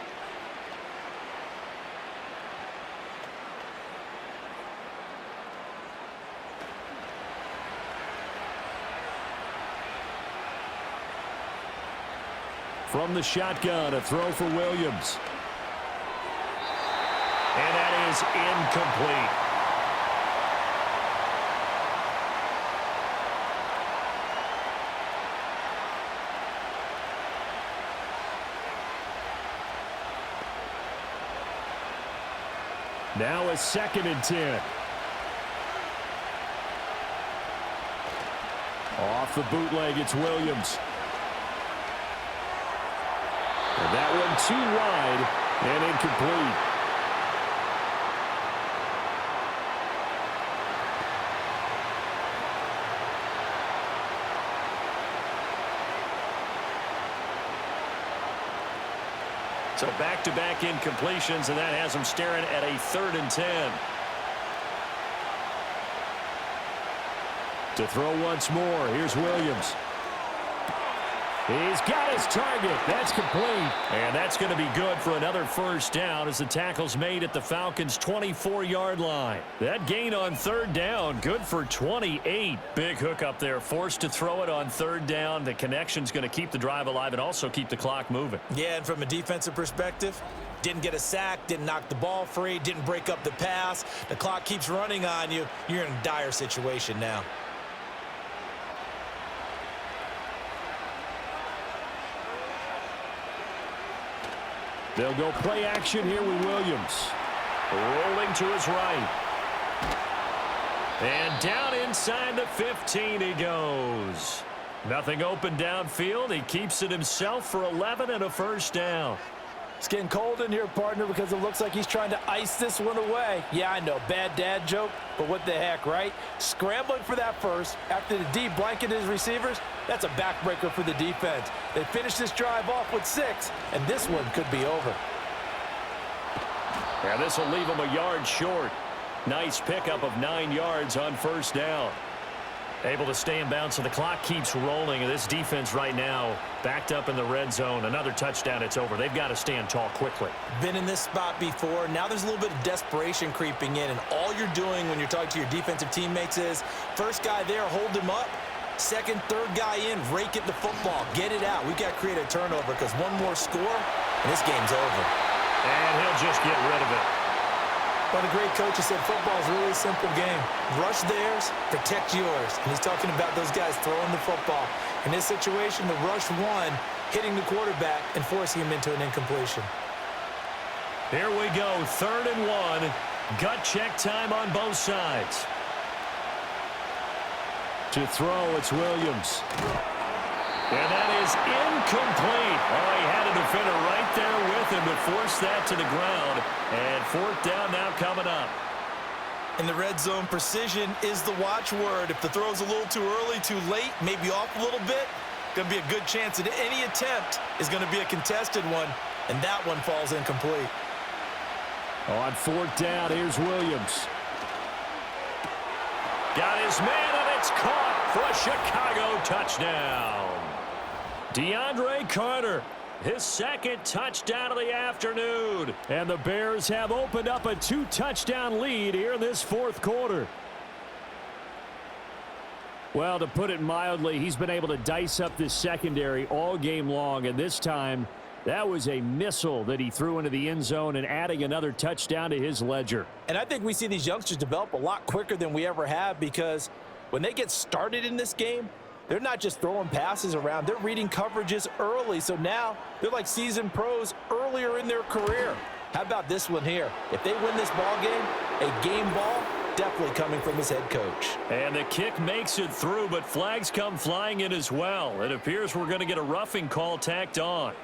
From the shotgun, a throw for Williams. And that is incomplete. Now a 2nd and 10. Off the bootleg, it's Williams. And that one too wide and incomplete. So back-to-back incompletions, and that has them staring at a 3rd and 10. To throw once more, here's Williams. He's got his target. That's complete. And that's going to be good for another first down as the tackle's made at the Falcons' 24-yard line. That gain on 3rd down, good for 28. Big hook up there, forced to throw it on 3rd down. The connection's going to keep the drive alive and also keep the clock moving. Yeah, and from a defensive perspective, didn't get a sack, didn't knock the ball free, didn't break up the pass. The clock keeps running on you. You're in a dire situation now. They'll go play action here with Williams. Rolling to his right. And down inside the 15 he goes. Nothing open downfield. He keeps it himself for 11 and a first down. It's getting cold in here, partner, because it looks like he's trying to ice this one away. Yeah, I know, bad dad joke, but what the heck, right? Scrambling for that first after the D blanketed his receivers, that's a backbreaker for the defense. They finish this drive off with 6, and this one could be over. Yeah, this will leave him a yard short. Nice pickup of 9 yards on first down. Able to stay in bounds, so the clock keeps rolling. And this defense right now backed up in the red zone. Another touchdown, it's over. They've got to stand tall quickly. Been in this spot before. Now there's a little bit of desperation creeping in, and all you're doing when you're talking to your defensive teammates is first guy there, hold him up. Second, third guy in, rake at the football. Get it out. We've got to create a turnover because one more score, and this game's over. And he'll just get rid of it. One of the great coaches said football is a really simple game. Rush theirs, protect yours. And he's talking about those guys throwing the football. In this situation, the rush one, hitting the quarterback and forcing him into an incompletion. Here we go, 3rd and 1. Gut check time on both sides. To throw, it's Williams. And that is incomplete. Oh, he had a defender right there with him to force that to the ground. And fourth down now coming up. In the red zone, precision is the watchword. If the throw's a little too early, too late, maybe off a little bit, going to be a good chance that any attempt is going to be a contested one, and that one falls incomplete. On fourth down, here's Williams. Got his man, and it's caught for a Chicago touchdown. DeAndre Carter, his second touchdown of the afternoon. And the Bears have opened up a 2-touchdown lead here in this fourth quarter. Well, to put it mildly, he's been able to dice up this secondary all game long, and this time that was a missile that he threw into the end zone and adding another touchdown to his ledger. And I think we see these youngsters develop a lot quicker than we ever have, because when they get started in this game, they're not just throwing passes around. They're reading coverages early. So now they're like seasoned pros earlier in their career. How about this one here? If they win this ball game, a game ball, definitely coming from his head coach. And the kick makes it through, but flags come flying in as well. It appears we're going to get a roughing call tacked on.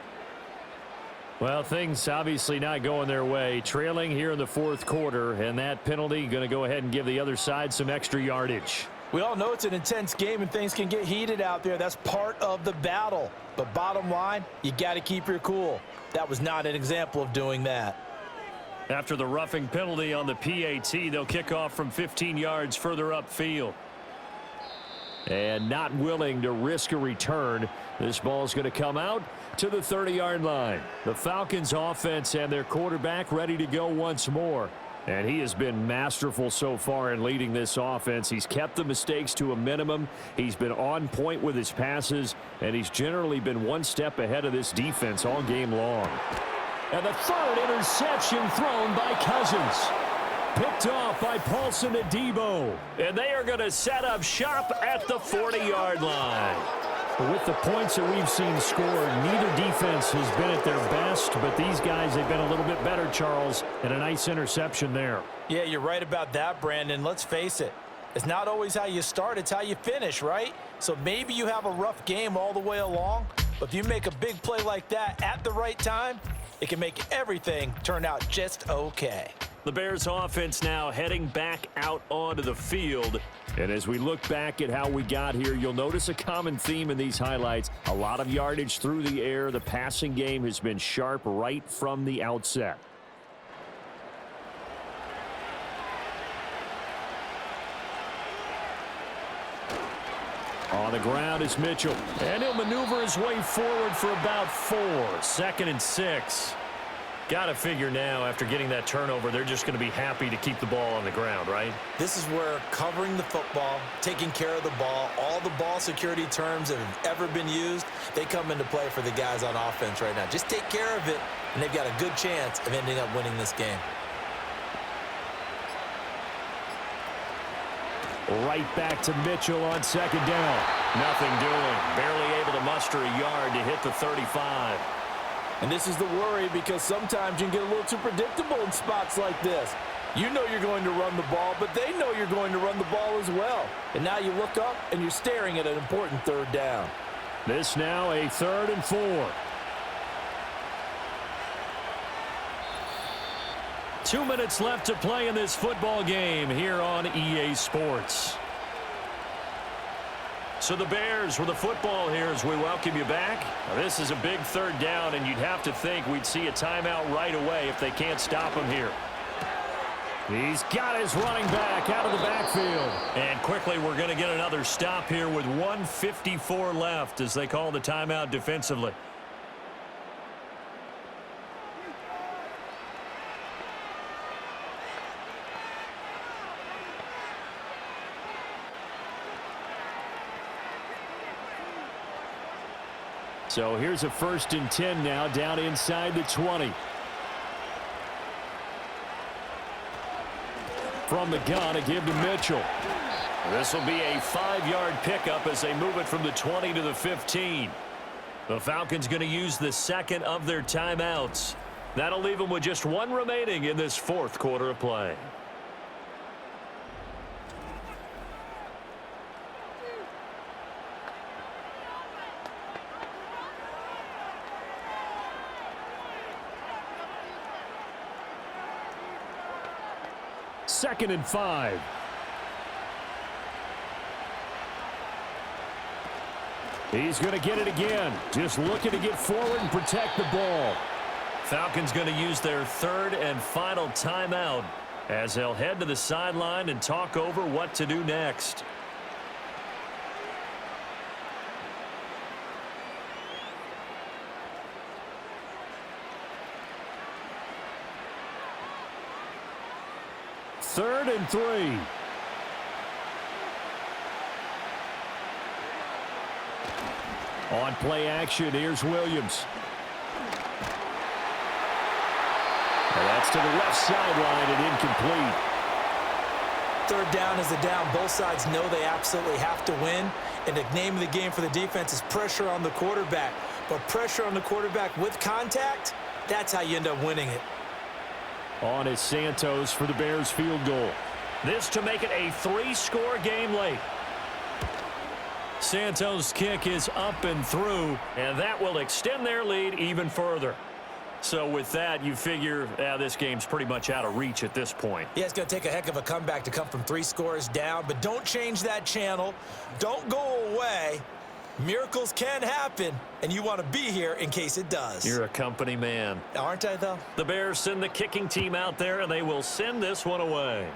Well, things obviously not going their way. Trailing here in the fourth quarter, and that penalty going to go ahead and give the other side some extra yardage. We all know it's an intense game and things can get heated out there. That's part of the battle. But bottom line, you got to keep your cool. That was not an example of doing that. After the roughing penalty on the PAT, they'll kick off from 15 yards further upfield. And not willing to risk a return, this ball is going to come out to the 30-yard line. The Falcons offense and their quarterback ready to go once more. And he has been masterful so far in leading this offense. He's kept the mistakes to a minimum. He's been on point with his passes, and he's generally been one step ahead of this defense all game long. And the third interception thrown by Cousins. Picked off by Paulson Adebo. And they are going to set up shop at the 40-yard line. With the points that we've seen scored, neither defense has been at their best, but these guys have been a little bit better, Charles, and a nice interception there. Yeah, you're right about that, Brandon. Let's face it. It's not always how you start, it's how you finish, right? So maybe you have a rough game all the way along, but if you make a big play like that at the right time, it can make everything turn out just okay. The Bears offense now heading back out onto the field. And as we look back at how we got here, you'll notice a common theme in these highlights. A lot of yardage through the air. The passing game has been sharp right from the outset. On the ground is Mitchell. And he'll maneuver his way forward for about 4. 2nd and 6. Got to figure now, after getting that turnover, they're just going to be happy to keep the ball on the ground, right? This is where covering the football, taking care of the ball, all the ball security terms that have ever been used, they come into play for the guys on offense right now. Just take care of it, and they've got a good chance of ending up winning this game. Right back to Mitchell on 2nd down. Nothing doing. Barely able to muster a yard to hit the 35. And this is the worry, because sometimes you can get a little too predictable in spots like this. You know you're going to run the ball, but they know you're going to run the ball as well. And now you look up and you're staring at an important 3rd down. This now a 3rd and 4. 2 minutes left to play in this football game here on EA Sports. So the Bears with the football here as we welcome you back. Now, this is a big 3rd down, and you'd have to think we'd see a timeout right away if they can't stop him here. He's got his running back out of the backfield. And quickly we're going to get another stop here with 1:54 left as they call the timeout defensively. So here's a 1st and 10 now down inside the 20. From the gun, a give to Mitchell. This will be a 5-yard pickup as they move it from the 20 to the 15. The Falcons going to use the 2nd of their timeouts. That'll leave them with just 1 remaining in this 4th quarter of play. 2nd and 5. He's going to get it again. Just looking to get forward and protect the ball. Falcons going to use their 3rd and final timeout as they'll head to the sideline and talk over what to do next. Third and 3. On play action, here's Williams. And that's to the left sideline and incomplete. 3rd down is a down. Both sides know they absolutely have to win. And the name of the game for the defense is pressure on the quarterback. But pressure on the quarterback with contact, that's how you end up winning it. On is Santos for the Bears field goal. This to make it a 3-score game late. Santos' kick is up and through, and that will extend their lead even further. So with that, you figure this game's pretty much out of reach at this point. Yeah, it's going to take a heck of a comeback to come from 3 scores down, but don't change that channel. Don't go away. Miracles can happen, and you want to be here in case it does. You're a company man. Aren't I, though? The Bears send the kicking team out there, and they will send this one away.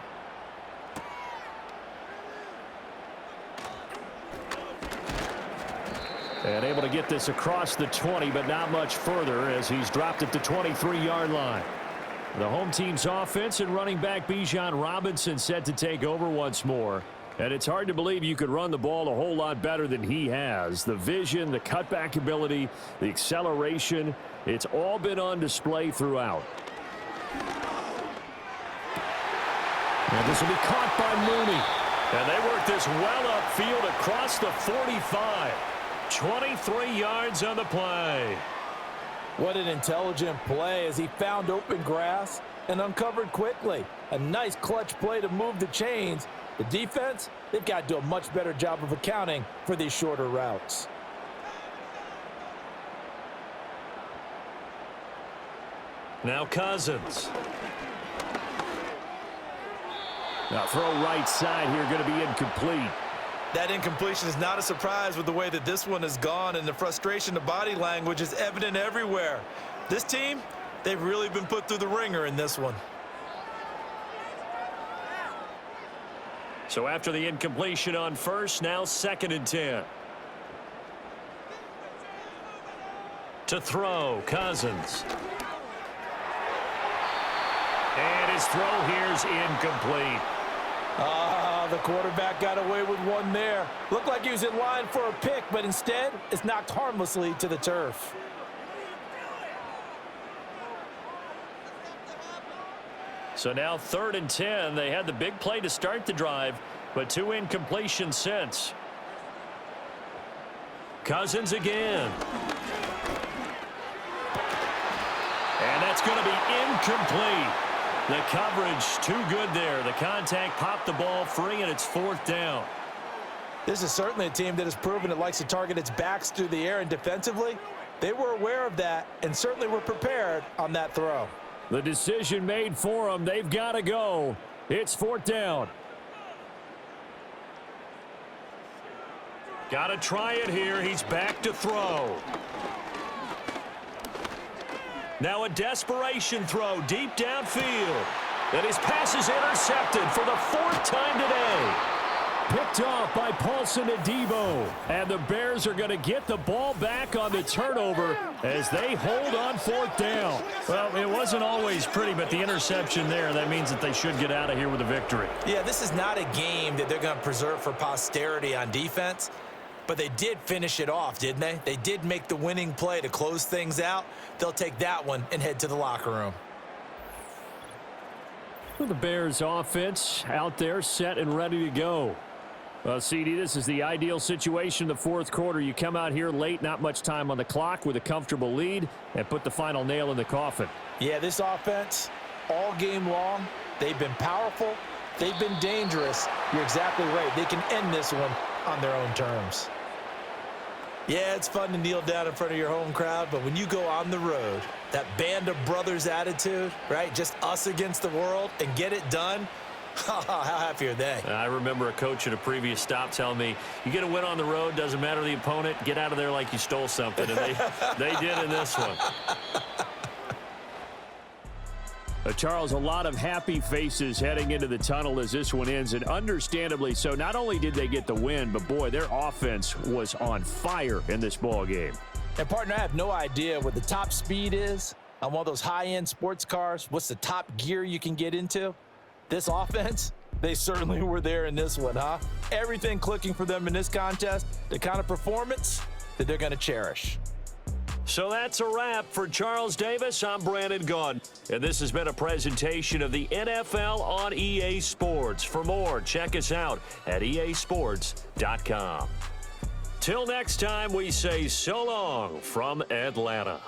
And able to get this across the 20, but not much further as he's dropped it to 23-yard line. The home team's offense and running back Bijan Robinson set to take over once more. And it's hard to believe you could run the ball a whole lot better than he has. The vision, the cutback ability, the acceleration, it's all been on display throughout. And this will be caught by Mooney. And they work this well upfield across the 45. 23 yards on the play. What an intelligent play as he found open grass and uncovered quickly. A nice clutch play to move the chains. The defense, they've got to do a much better job of accounting for these shorter routes. Now Cousins. Now throw right side here, going to be incomplete. That incompletion is not a surprise with the way that this one has gone, and the frustration, the body language is evident everywhere. This team, they've really been put through the ringer in this one. So after the incompletion on first, now 2nd and 10. To throw, Cousins. And his throw here's incomplete. The quarterback got away with one there. Looked like he was in line for a pick, but instead, it's knocked harmlessly to the turf. So now 3rd and 10. They had the big play to start the drive, but 2 incompletions since. Cousins again. And that's going to be incomplete. The coverage too good there. The contact popped the ball free, and it's 4th down. This is certainly a team that has proven it likes to target its backs through the air, and defensively, they were aware of that and certainly were prepared on that throw. The decision made for them. They've got to go. It's 4th down. Got to try it here. He's back to throw. Now a desperation throw deep downfield. And his pass is intercepted for the 4th time today. Picked off by Paulson Adebo. And the Bears are going to get the ball back on the turnover as they hold on 4th down. Well, it wasn't always pretty, but the interception there, that means that they should get out of here with a victory. Yeah, this is not a game that they're going to preserve for posterity on defense. But they did finish it off, didn't they? They did make the winning play to close things out. They'll take that one and head to the locker room. Well, the Bears offense out there set and ready to go. Well, CD, this is the ideal situation in the 4th quarter. You come out here late, not much time on the clock with a comfortable lead, and put the final nail in the coffin. Yeah, this offense, all game long, they've been powerful. They've been dangerous. You're exactly right. They can end this one on their own terms. Yeah, it's fun to kneel down in front of your home crowd, but when you go on the road, that band of brothers attitude, right, just us against the world, and get it done, How happy are they? I remember a coach at a previous stop telling me, you get a win on the road, doesn't matter the opponent, get out of there like you stole something. And they did in this one. Charles, a lot of happy faces heading into the tunnel as this one ends, and understandably so. Not only did they get the win, but boy, their offense was on fire in this ball game. And partner, I have no idea what the top speed is on one of those high-end sports cars. What's the top gear you can get into? This offense, they certainly were there in this one, huh? Everything clicking for them in this contest, the kind of performance that they're going to cherish. So that's a wrap for Charles Davis. I'm Brandon Gaudin, and this has been a presentation of the NFL on EA Sports. For more, check us out at easports.com. Till next time, we say so long from Atlanta.